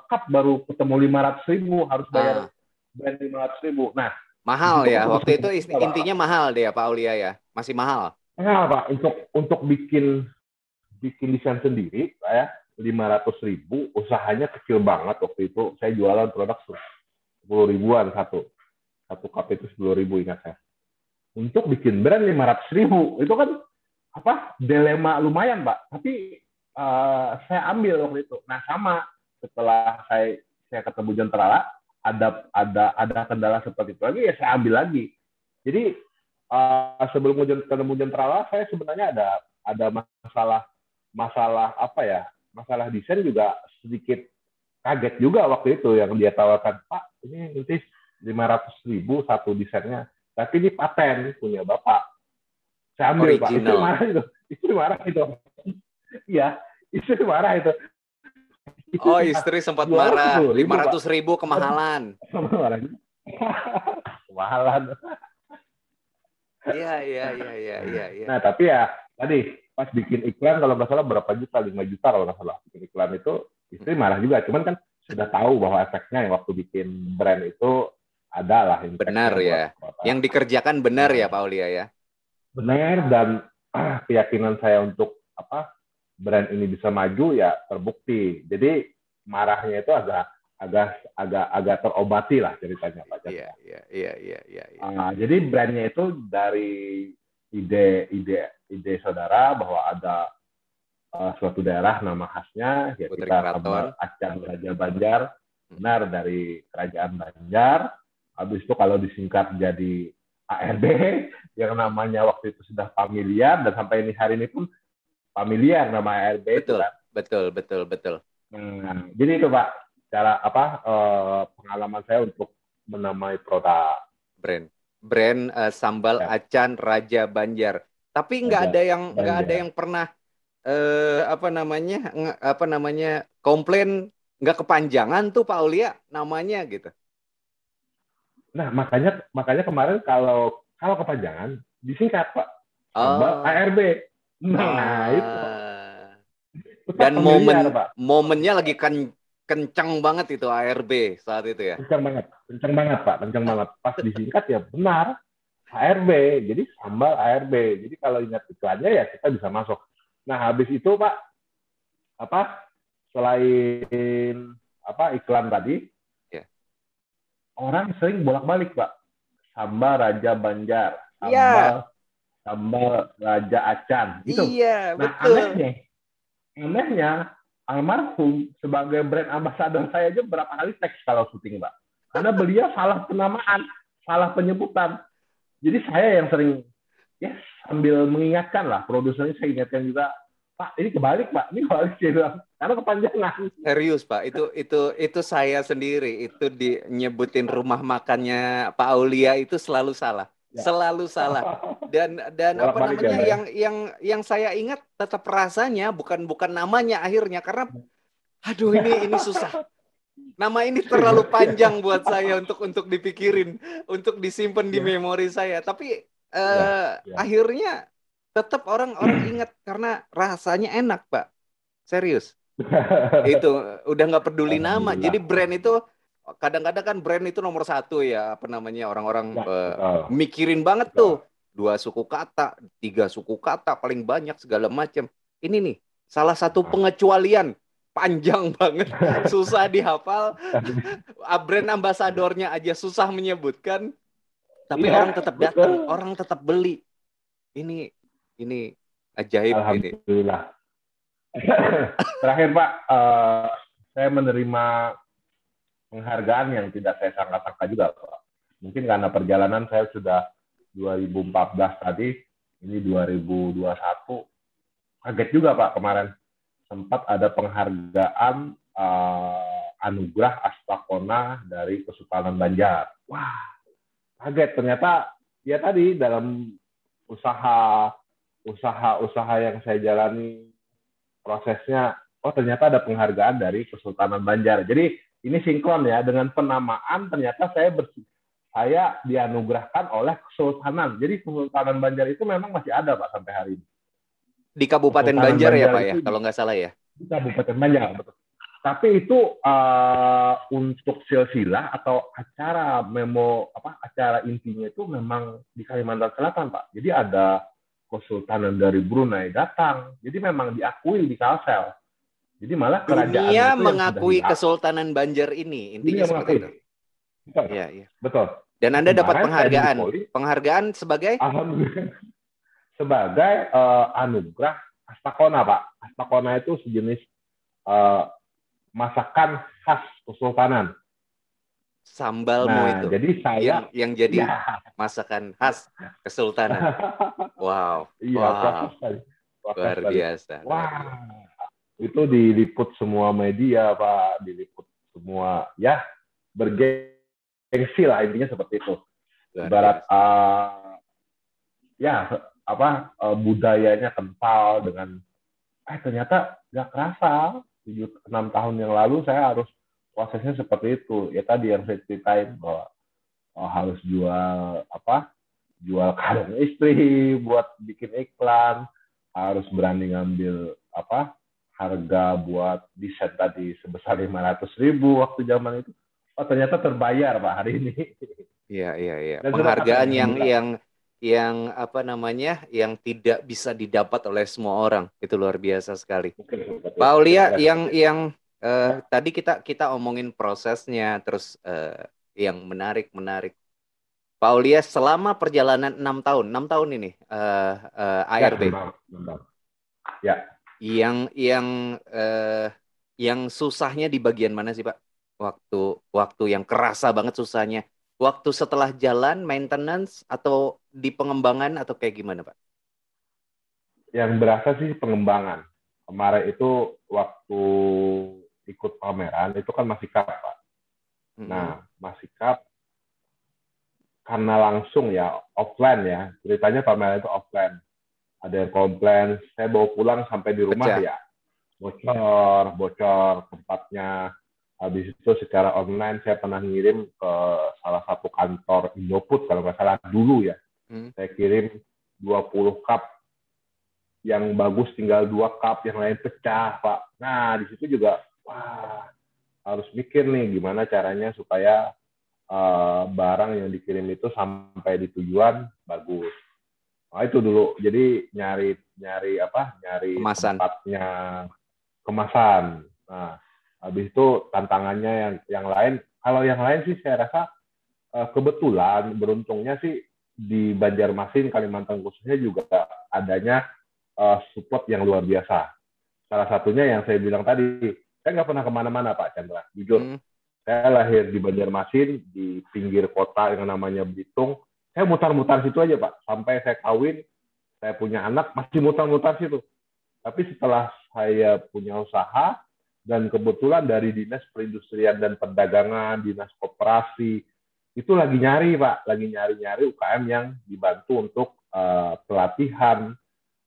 cup baru ketemu 500.000, harus bayar brand 500.000. Nah, mahal ya waktu itu, intinya mahal deh ya Pak Aulia ya, masih mahal. Mahal Pak, untuk bikin desain sendiri ya 500.000, usahanya kecil banget waktu itu. Saya jualan produk 10.000-an satu cup itu 10.000 ingat saya. Untuk bikin brand 500.000 itu kan dilema lumayan Pak, tapi saya ambil waktu itu. Nah sama, setelah saya ketemu Jentrala, ada kendala seperti itu lagi, ya saya ambil lagi. Jadi sebelum ketemu Jentrala, saya sebenarnya ada masalah desain juga sedikit kaget juga waktu itu yang dia tawarkan, Pak ini nanti 500.000 satu desainnya, tapi ini paten punya Bapak. Saya ambil original. Pak, istri marah itu. Iya, istri marah itu. Istri sempat marah. 500.000 kemahalan. Kemahalan. Iya. Nah, tapi ya tadi pas bikin iklan kalau nggak salah berapa juta, 5 juta kalau nggak salah bikin iklan itu, istri marah juga. Cuman kan sudah tahu bahwa efeknya yang waktu bikin brand itu adalah benar ya. Yang dikerjakan benar ya Pak Aulia ya. Benar, dan keyakinan saya untuk brand ini bisa maju ya terbukti. Jadi marahnya itu agak terobati lah ceritanya Pak Jan. Iya, iya, iya, iya, iya. Jadi brandnya itu dari ide saudara bahwa ada suatu daerah nama khasnya, ya Putri kita Keraton. sambal Acan Raja Banjar, benar dari Kerajaan Banjar. Habis itu kalau disingkat jadi ARB, yang namanya waktu itu sudah familiar, dan sampai hari ini pun familiar nama ARB itu Betul, kan. betul, betul, betul. Nah, jadi itu Pak, cara pengalaman saya untuk menamai produk Brand sambal ya, Acan Raja Banjar. Tapi Raja nggak ada Banjar. yang pernah apa namanya komplain nggak kepanjangan tuh Pak Aulia namanya gitu. Nah, makanya kemarin kalau kepanjangan disingkat Pak, sambal Oh, ARB. Nah, itu ah. tetap Dan familiar Pak. momennya lagi kencang banget itu ARB saat itu ya. Kencang banget Pak, kencang banget. Pas disingkat ya benar ARB, jadi sambal ARB. Jadi kalau ingat iklannya ya kita bisa masuk. Nah, habis itu Pak, apa selain iklan tadi, Ya. orang sering bolak-balik Pak. Sambal Raja Banjar, Iya, sambal Raja Acan, gitu. iya, Nah, betul. anehnya almarhum sebagai brand ambassador saya aja berapa kali teks kalau syuting Pak. Karena beliau salah penamaan, salah penyebutan. Jadi saya yang sering ya sambil mengingatkan lah, produsernya saya ingatkan juga, Pak ini kebalik Pak, ini kebalik dia bilang, karena kepanjangan. Serius Pak, itu saya sendiri itu nyebutin rumah makannya Pak Aulia itu selalu salah, Ya. selalu salah. Dan apa Bolak-balik ya namanya Pak ya. yang saya ingat tetap rasanya bukan namanya akhirnya karena aduh ini susah. Nama ini terlalu panjang buat saya untuk dipikirin, untuk disimpan di Ya, memori saya. Tapi ya, ya. akhirnya tetap orang-orang ingat karena rasanya enak Pak. Serius. Itu udah nggak peduli nama. Jadi Alhamdulillah. brand itu kadang-kadang kan brand itu nomor satu ya apa namanya orang-orang Ya, betul. mikirin banget Betul. tuh dua suku kata, tiga suku kata paling banyak segala macam. Ini nih salah satu pengecualian panjang banget, susah dihafal. Brand ambasadornya aja susah menyebutkan, tapi Iya, orang tetap datang, betul. orang tetap beli. Ini ajaib ini. Alhamdulillah. Terakhir Pak, saya menerima penghargaan yang tidak saya sangka-sangka juga Pak. Mungkin karena perjalanan saya sudah 2014 tadi, ini 2021. Kaget juga Pak kemarin. Sempat ada penghargaan anugerah Astapona dari Kesultanan Banjar. Wah, kaget ternyata ya tadi dalam usaha yang saya jalani prosesnya, oh ternyata ada penghargaan dari Kesultanan Banjar. Jadi ini sinkron ya dengan penamaan, ternyata saya dianugerahkan oleh Kesultanan. Jadi Kesultanan Banjar itu memang masih ada Pak sampai hari ini. Di Kabupaten Kesultanan Banjar ya Banjar Pak ya, itu kalau nggak salah ya. di Kabupaten Banjar, betul. Tapi itu untuk silsilah atau acara intinya itu memang di Kalimantan Selatan Pak. Jadi ada Kesultanan dari Brunei datang. Jadi memang diakui di Kalsel. Jadi malah kerajaannya Dunia itu yang sudah mengakui Kesultanan Banjar ini, intinya dunia seperti mengakui. itu. Betul. Iya, iya. Betul. Dan Anda dapat Kemarin saya penghargaan. dipoli, Penghargaan sebagai alhamdulillah, sebagai anugerah Astakona Pak. Astakona itu sejenis masakan khas Kesultanan. sambalmu Nah, itu. jadi saya Yang jadi ya, masakan khas Kesultanan. Wow. iya Wow. proses Luar tadi. biasa. Luar Wah, biasa. itu diliput semua media Pak, diliput semua ya bergengsi lah intinya seperti itu. Luar Ibarat biasa. budayanya kental dengan ternyata nggak kerasa 7-6 tahun yang lalu saya harus prosesnya seperti itu ya tadi yang saya ceritain bahwa harus jual kalung istri buat bikin iklan, harus berani ngambil harga buat desain tadi sebesar 500.000 waktu zaman itu. Oh ternyata terbayar Pak hari ini. Iya. Dan Penghargaan alhamdulillah. yang apa namanya, yang tidak bisa didapat oleh semua orang. Itu luar biasa sekali. Mungkin seperti Pak itu. Aulia, Kira-kira seperti itu. tadi kita omongin prosesnya, terus yang menarik. Pak Aulia selama perjalanan 6 tahun ini Ya, ARB, benar. Ya, yang susahnya di bagian mana sih Pak? Waktu yang kerasa banget susahnya. Waktu setelah jalan, maintenance atau di pengembangan atau kayak gimana Pak? yang berasa sih pengembangan. Kemarin itu waktu ikut pameran itu kan masih cup, Pak. Mm-mm. Nah, masih cup karena langsung ya offline ya. Ceritanya pameran itu offline. Ada yang komplain, saya bawa pulang sampai di rumah Pecah. ya bocor tempatnya. Habis itu secara online saya pernah ngirim ke salah satu kantor Indofood kalau nggak salah dulu ya. Hmm. Saya kirim 20 cup yang bagus tinggal 2 cup, yang lain pecah, Pak. Nah, di situ juga wah, harus mikir nih gimana caranya supaya barang yang dikirim itu sampai di tujuan bagus. Nah, itu dulu. Jadi nyari Kemasan. tempatnya kemasan. Nah, habis itu tantangannya yang lain. Kalau yang lain sih saya rasa kebetulan beruntungnya sih di Banjarmasin Kalimantan khususnya juga adanya support yang luar biasa. Salah satunya yang saya bilang tadi, saya nggak pernah kemana-mana Pak Chandra, jujur. Hmm. Saya lahir di Banjarmasin, di pinggir kota yang namanya Belitung. Saya mutar-mutar situ aja Pak, sampai saya kawin, saya punya anak, masih mutar-mutar situ. Tapi setelah saya punya usaha, dan kebetulan dari Dinas Perindustrian dan Perdagangan, Dinas Koperasi, itu lagi nyari Pak, lagi nyari-nyari UKM yang dibantu untuk pelatihan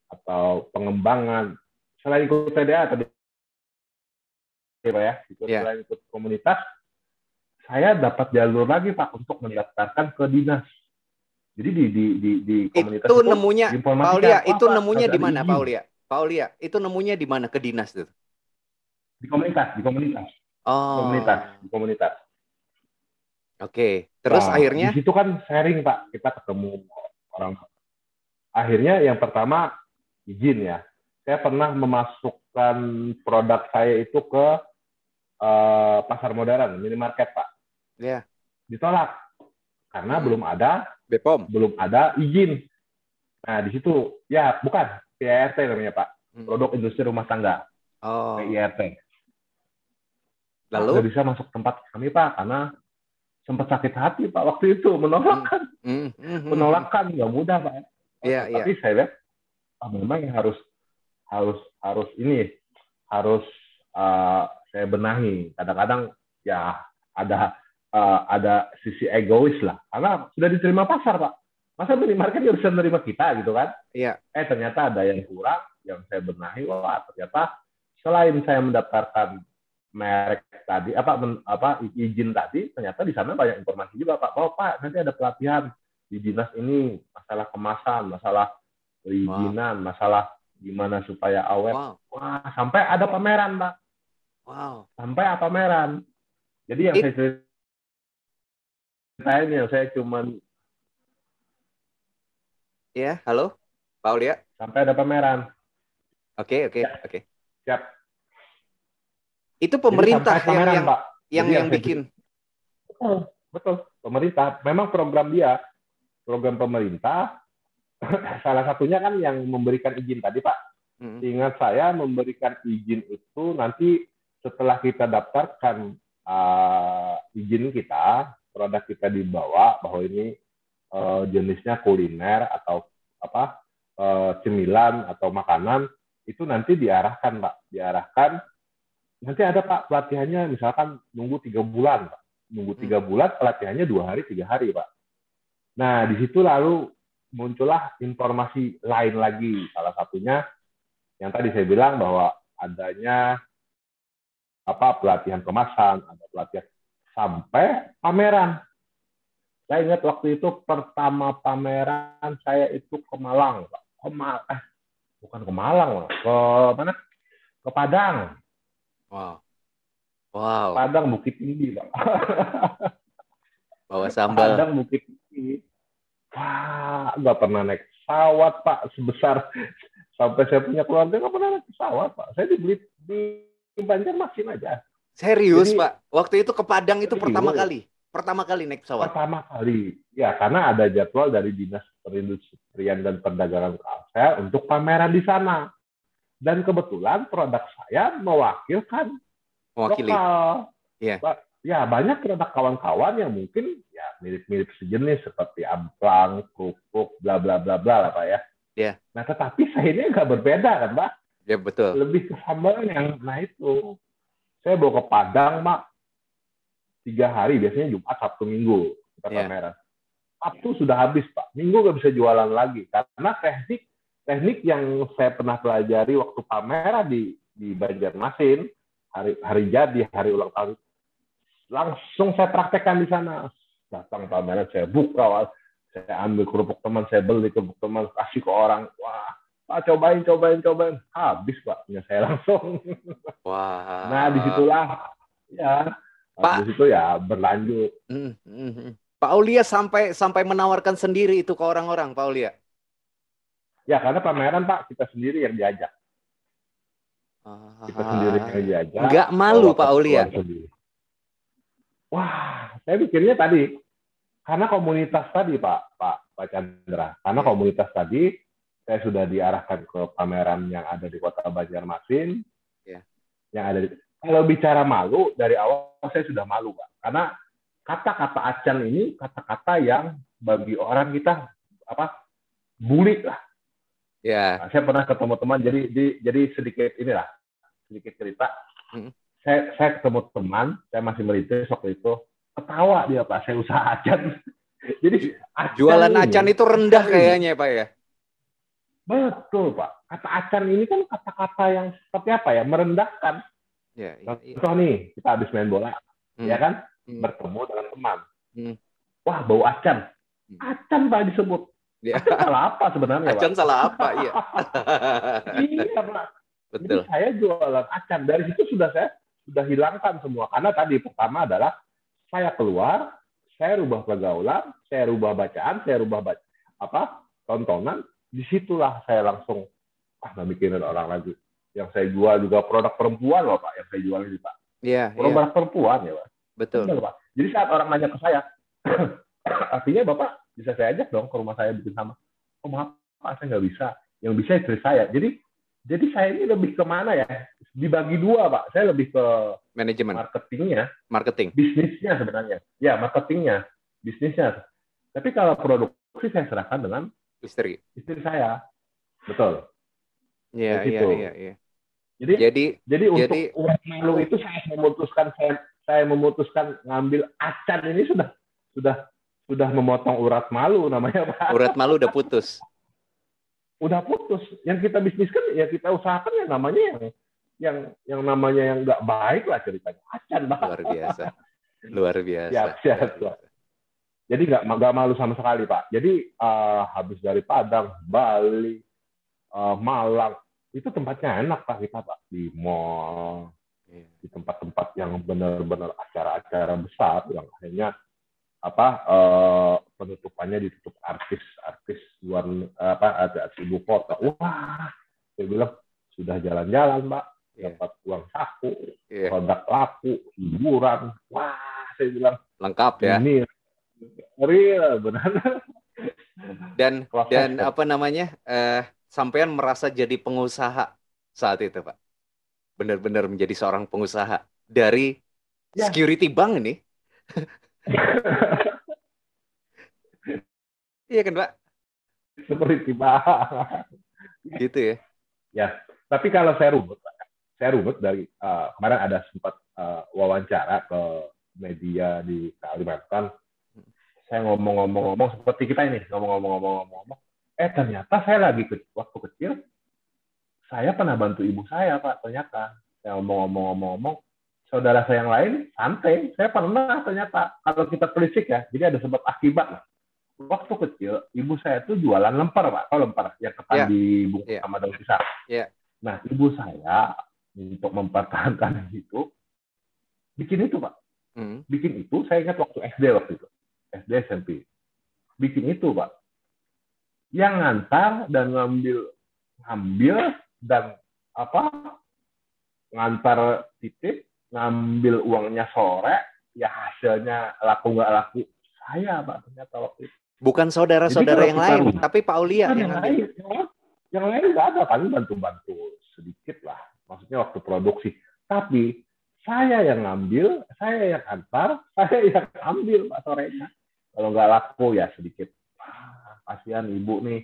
atau pengembangan. Selain ikut TDA tadi Pak ya, Ya. selain ikut komunitas, saya dapat jalur lagi Pak untuk mendaftarkan ke dinas. Jadi di komunitas Itu itu nemunya Pak Aulia, diinformasikan, wah itu Pak nemunya harus di ada mana Pak izin Aulia? Pak Aulia, itu nemunya di mana ke dinas itu? Oh, di komunitas. oke. Terus Nah, di akhirnya situ kan sharing Pak, kita ketemu orang. Akhirnya yang pertama izin ya. Saya pernah memasukkan produk saya itu ke pasar modern, minimarket Pak. ya Ditolak karena mm-mm. BPOM. belum ada izin. Nah, di situ ya bukan PIRT namanya Pak. Mm. Produk industri rumah tangga, Oh, PIRT. Pak, nggak lalu? bisa masuk tempat kami Pak karena sempat sakit hati Pak waktu itu Mm, menolakkan mm, mm, mm, mm. penolakan nggak mudah Pak. Iya, iya. Tapi saya lihat memang harus harus harus ini harus saya benahi. Kadang-kadang ya ada sisi egois lah karena sudah diterima pasar Pak. Masa minimarket nggak bisa menerima kita gitu kan? Iya. Ternyata ada yang kurang yang saya benahi. Wah ternyata selain saya mendaftarkan merek tadi izin tadi, ternyata di sana banyak informasi juga Pak. Oh Pak, nanti ada pelatihan di dinas ini masalah kemasan, masalah Wow. perizinan, masalah gimana supaya awet. Wow. Wah, sampai ada pameran Pak. Wow. Sampai ada pameran. Jadi yang It saya ceritain yang saya cuman ya, halo Pak Aulia. sampai ada pameran. Oke, oke, Ya, oke. siap. Itu Jadi pemerintah sampai pameran Pak. yang Jadi yang yang saya bikin. betul, betul. Pemerintah memang program pemerintah salah satunya kan yang memberikan izin tadi Pak. Mm, Ingat saya memberikan izin itu nanti setelah kita daftarkan izin kita, produk kita dibawa bahwa ini jenisnya kuliner atau cemilan atau makanan, itu nanti diarahkan Pak, nanti ada Pak pelatihannya misalkan nunggu 3 bulan Pak. Nunggu mm. 3 bulan pelatihannya 2 hari 3 hari Pak. Nah di situ lalu muncullah informasi lain lagi, salah satunya yang tadi saya bilang bahwa adanya pelatihan kemasan, ada pelatihan sampai pameran. Saya ingat waktu itu pertama pameran saya itu ke Malang, Pak. Bukan ke Malang, Pak. Ke mana? Ke Padang. Wow. Wow. Padang Bukit Tinggi, Pak. Bawa sambal. Padang Bukit Tinggi. Wah, nggak pernah naik pesawat, Pak. Sebesar sampai saya punya keluarga nggak pernah naik pesawat, Pak. Saya di Banjarmasin aja. Serius, Jadi Pak. Waktu itu ke Padang itu pertama serius, kali. Pertama kali naik pesawat. pertama kali. Ya, karena ada jadwal dari Dinas Perindustrian dan Perdagangan Kalsel untuk pameran di sana. Dan kebetulan produk saya mewakilkan Mewakili. lokal. Iya. Ya, banyak produk kawan-kawan yang mungkin ya mirip-mirip sejenis seperti amplang, kerupuk, bla bla bla bla lah Pak ya. Iya. Nah, tetapi saya ini agak berbeda kan Pak. Ya, betul. Lebih ke sambalnya. Nah itu, saya bawa ke Padang Pak 3 hari, biasanya Jumat, Sabtu, Minggu kita Iya. pameran. Sabtu sudah habis Pak, Minggu nggak bisa jualan lagi karena teknik yang saya pernah pelajari waktu pameran di Banjarmasin, hari jadi, hari ulang tahun, langsung saya praktekkan di sana. Datang pameran, saya buka, saya ambil kerupuk teman, saya beli kerupuk teman, kasih ke orang. Wah, Pak, cobain. Habis, Pak. Ya, saya langsung. Nah, Wah. disitulah, ya, habis Pak, itu ya berlanjut. Pak Aulia sampai sampai menawarkan sendiri itu ke orang-orang, Pak Aulia. Ya, karena pameran, Pak, kita sendiri yang diajak. Kita sendiri yang diajak, Nggak malu, bawa Pak Aulia. keperluan sendiri. Wah, saya pikirnya tadi, karena komunitas tadi Pak Chandra, karena Iya. komunitas tadi saya sudah diarahkan ke pameran yang ada di Kota Banjarmasin, Iya. yang ada di, kalau bicara malu dari awal saya sudah malu Pak, karena kata-kata acan ini kata-kata yang bagi orang kita apa bully lah. Ya. Nah, saya pernah ketemu teman, jadi sedikit cerita. Hmm. Saya ketemu teman, saya masih merintis waktu itu, ketawa dia Pak, saya usaha acan. Jadi Jualan acan itu rendah acan kayaknya, Pak ya. Betul Pak. Kata acan ini kan kata-kata yang seperti apa ya, merendahkan. Ya, Contoh nih, kita habis main bola, ya kan, bertemu dengan teman. Wah, bau acan. Acan Pak disebut. Ya. Acan salah apa sebenarnya Pak? Acan salah apa, iya. Iya Pak. Jadi Betul. saya jualan acan. Dari situ saya sudah hilangkan semua. Karena tadi pertama adalah saya keluar, saya rubah pergaulan, saya rubah bacaan, saya rubah tontonan. Disitulah saya langsung nggak mikirin orang lagi. Yang saya jual juga produk perempuan loh Pak, yang saya jual ini Pak. Iya, Produk perempuan ya Pak. Betul. Betul, Pak. Jadi saat orang nanya ke saya, artinya Bapak bisa saya ajak dong ke rumah saya bikin sama. Oh maaf Pak, saya nggak bisa. Yang bisa istri saya. Jadi saya ini lebih ke mana ya? Dibagi dua Pak. Saya lebih ke Manajemen. marketing, bisnisnya sebenarnya. Ya marketingnya, bisnisnya. Tapi kalau produksi saya serahkan dengan istri saya. Betul. Iya. Jadi untuk urat malu itu saya memutuskan ngambil acan ini sudah memotong urat malu namanya Pak. Urat malu udah putus. Udah putus. Yang kita bisniskan ya kita usahakan ya namanya yang namanya yang nggak baik lah ceritanya. Acan Pak. Luar biasa. Siap. Jadi nggak malu sama sekali Pak. Jadi habis dari Padang, Bali, Malang, itu tempatnya enak Pak kita Pak. Di mall, di tempat-tempat yang benar-benar acara-acara besar yang akhirnya penutupannya ditutup artis luar artis ibu kota. Wah, saya bilang sudah jalan-jalan Pak, dapat uang saku, produk laku, hiburan. Wah, saya bilang lengkap ya. Ini real benar. Dan apa namanya? Sampean merasa jadi pengusaha saat itu, Pak. Benar-benar menjadi seorang pengusaha dari security bank ini. Iya kan, Pak? Security bank. Gitu ya. Ya, tapi kalau saya runut dari kemarin ada sempat wawancara ke media di Kalimantan. Saya ngomong-ngomong seperti kita ini, ngomong-ngomong. Ternyata saya waktu kecil, saya pernah bantu ibu saya, Pak, ternyata. Saya ngomong-ngomong, saudara saya yang lain, santai. Saya pernah ternyata, kalau kita telisik ya, jadi ada sebab akibat. Waktu kecil, ibu saya tuh jualan lemper, Pak. Tahu lemper? Yang ketan dibungkus sama daun pisang. Nah, ibu saya, untuk mempertahankan itu, bikin itu, Pak. Bikin itu, saya ingat waktu SD waktu itu. SD SMP. Bikin itu, Pak. Yang ngantar dan ngambil dan ngantar titip, ngambil uangnya sore, ya hasilnya laku nggak laku saya Pak ternyata waktu itu. Bukan Jadi saudara-saudara kalau yang kita lain, rumah, tapi Pak Aulia kan yang ngambil. yang lain nggak ada, paling bantu-bantu sedikit lah. Maksudnya waktu produksi. Tapi saya yang ngambil, saya yang antar, saya yang ambil Pak sorenya. Kalau nggak laku ya sedikit. Kasihan ibu nih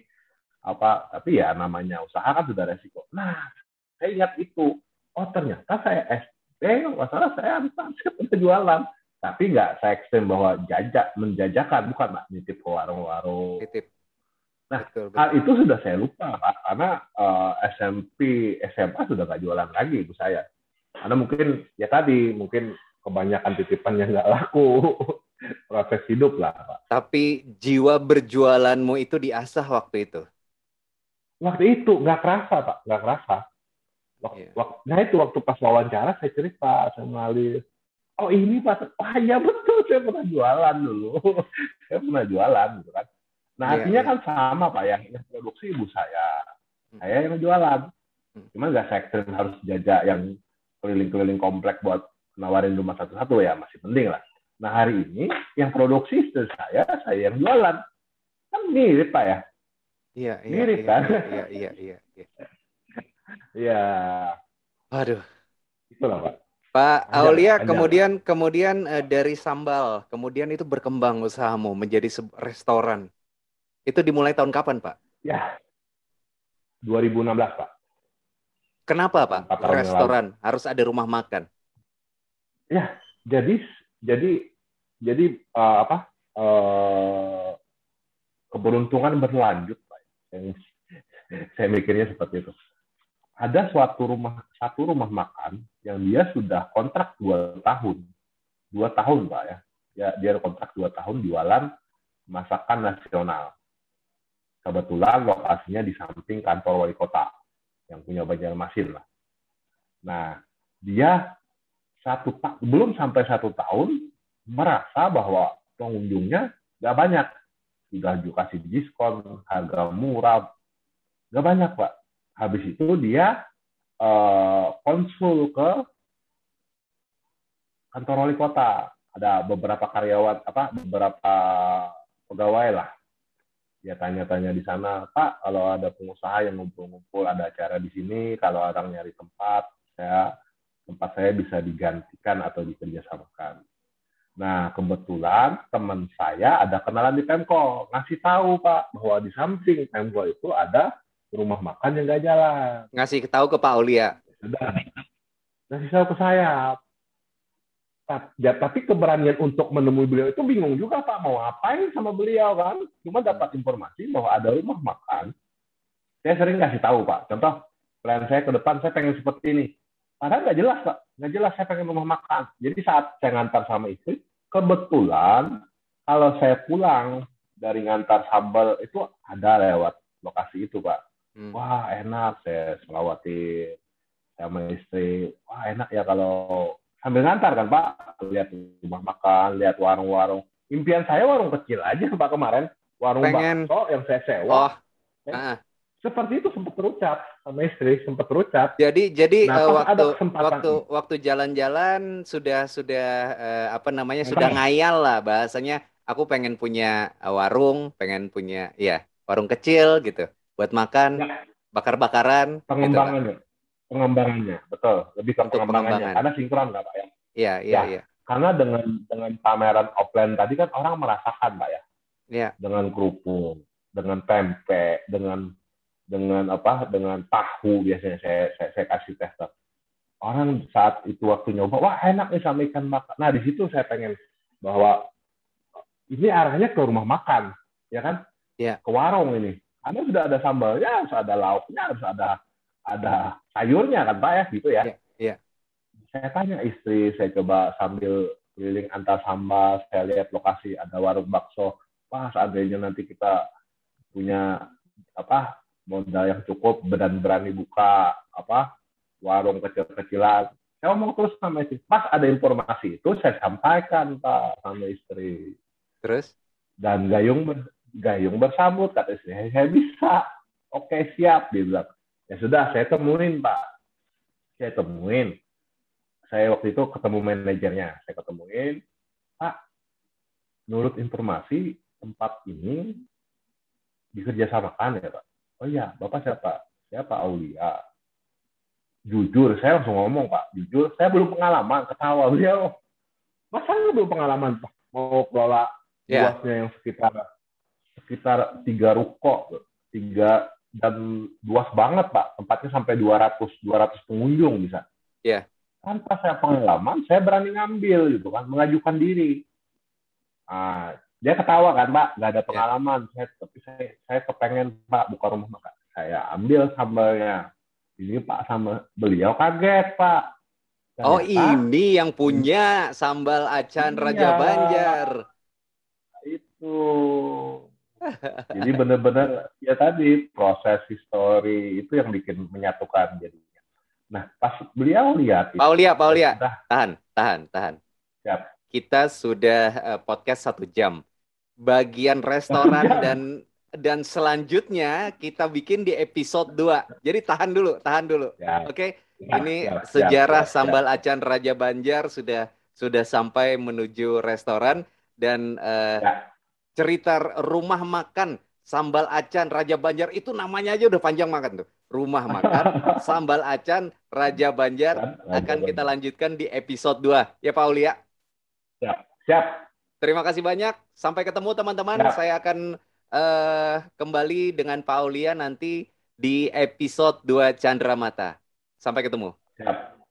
apa, tapi ya namanya usaha kan sudah resiko. Nah, saya ingat itu. Oh ternyata saya SD, masalah saya pernah jualan. Tapi nggak saya ekstrem bahwa menjajakan, bukan Pak, nitip ke warung-warung. Titip. Nah, Betul, hal betul. itu sudah saya lupa, Pak, karena SMP, SMA sudah nggak jualan lagi ibu saya. Karena mungkin, ya tadi, mungkin kebanyakan titipannya nggak laku. Proses hidup lah, Pak. Tapi jiwa berjualanmu itu diasah waktu itu. Waktu itu nggak kerasa, Pak, nggak kerasa. Iya. Nah itu waktu pas wawancara saya cerita sama Alis. Oh ini Pak, wah ya betul saya pernah jualan dulu. Saya pernah jualan gitu kan. Nah Iya, artinya iya. kan sama Pak ya, yang produksi ibu saya yang jualan. Cuma nggak saya ekstrim harus jajak yang keliling-keliling komplek buat nawarin rumah satu-satu ya masih penting lah. Nah hari ini yang produksi istri saya yang jualan. Kan mirip Pak ya, Iya, iya, mirip iya, kan? iya, iya, iya, iya. Iya, Waduh. itulah Pak. Pak Panjang, Aulia, panjang. kemudian dari sambal, kemudian itu berkembang usahamu menjadi restoran. Itu dimulai tahun kapan, Pak? Ya, 2016 Pak. Kenapa, Pak? 4 tahun yang lalu. Restoran harus ada rumah makan. Ya, jadi apa? Keberuntungan berlanjut, Pak. Saya mikirnya seperti itu. Ada satu rumah makan yang dia sudah kontrak 2 tahun, 2 tahun Pak ya. Dia kontrak 2 tahun jualan masakan nasional. Kebetulan lokasinya di samping kantor wali kota yang punya Banjarmasin lah. Nah, dia belum sampai 1 tahun merasa bahwa pengunjungnya nggak banyak, sudah kasih diskon, harga murah, nggak banyak Pak. Habis itu dia konsul ke kantor wali kota, ada beberapa karyawan beberapa pegawai lah. Dia tanya-tanya di sana, Pak, kalau ada pengusaha yang ngumpul-ngumpul, ada acara di sini, kalau orang nyari tempat saya bisa digantikan atau dikerjasamakan. Nah, kebetulan teman saya ada kenalan di Pemko, ngasih tahu Pak bahwa di samping Pemko itu ada rumah makan yang nggak jalan. Ngasih tahu ke Pak Aulia. Sudah, ngasih tahu ke saya. Ya, tapi keberanian untuk menemui beliau itu bingung juga Pak, mau ngapain sama beliau kan. Cuma dapat informasi bahwa ada rumah makan. Saya sering kasih tahu Pak, contoh plan saya ke depan saya pengen seperti ini. Padahal nggak jelas Pak, nggak jelas saya pengen rumah makan. Jadi saat saya ngantar sama istri, kebetulan kalau saya pulang dari ngantar sambal itu ada lewat lokasi itu Pak. Wah enak, saya selawatin sama istri. Wah enak ya kalau sambil ngantar kan Pak, lihat rumah makan, lihat warung-warung. Impian saya warung kecil aja Pak kemarin, warung bakso yang saya sewa. Seperti itu sempat terucap sama istri, sempat terucap. Jadi nah, waktu jalan-jalan sudah sudah ngayal lah bahasanya. Aku pengen punya warung, pengen punya warung kecil gitu buat makan, bakar-bakaran. Pengembangannya, betul. Lebih ke pengembangannya. Karena sinkron Pak ya. Iya. Karena dengan pameran offline tadi kan orang merasakan Pak ya. Iya. Dengan kerupuk, dengan tempe, dengan tahu biasanya saya kasih tester. Orang saat itu waktu nyoba, wah enak nih sama ikan bakar. Nah di situ saya pengen bahwa ini arahnya ke rumah makan, ya kan? Iya. Ke warung ini. Karena sudah ada sambalnya, harus ada lauknya, harus ada sayurnya kan Pak ya, gitu ya. Iya. Saya tanya istri, saya coba sambil keliling antar sambal, saya lihat lokasi ada warung bakso. Wah seandainya nanti kita punya modal yang cukup dan berani buka warung kecil-kecilan. Saya ngomong terus sama istri. Pas ada informasi itu saya sampaikan Pak sama istri. Terus? Dan gayung bersambut kata istri. Saya bisa. Oke siap dia bilang. Ya sudah saya temuin Pak. saya waktu itu ketemu manajernya, saya ketemuin, Pak, menurut informasi tempat ini dikerjasamakan ya Pak. Oh iya, Bapak siapa? Saya Pak Aulia. Jujur, saya langsung ngomong Pak, jujur, saya belum pengalaman, ketawa beliau. Masa belum pengalaman Pak? Mau kelola Ya, luasnya yang sekitar sekitar 3 ruko, 3 dan luas banget Pak. Tempatnya sampai 200 pengunjung bisa. ya. Tanpa saya pengalaman, saya berani ngambil gitu kan, mengajukan diri. Ah, dia ketawa kan Pak, nggak ada Ya. pengalaman. Tapi saya kepengen Pak buka rumah makan. Saya ambil sambalnya. Ini Pak sama beliau kaget Pak. Oh, Ternyata ini yang punya sambal acan Raja iya Banjar. itu. Jadi benar-benar ya tadi proses histori itu yang bikin menyatukan jadinya. Nah, pas beliau lihat itu, Paulia, ya Paulia, sudah tahan. siap. Kita sudah podcast 1 jam. Bagian restoran dan selanjutnya kita bikin di episode 2. Jadi tahan dulu. Siap, Oke, siap, ini siap, siap, sejarah siap, siap. sambal acan Raja Banjar sudah sampai menuju restoran dan Ya, cerita rumah makan sambal acan Raja Banjar itu namanya aja udah panjang makan tuh. Rumah makan sambal acan Raja Banjar kan? Raja akan kita Banjar. lanjutkan di episode 2. Ya, Paulia. Siap, siap, Terima kasih banyak. Sampai ketemu teman-teman. siap, Saya akan kembali dengan Paulia nanti di episode 2 Chandra Mata. Sampai ketemu. siap.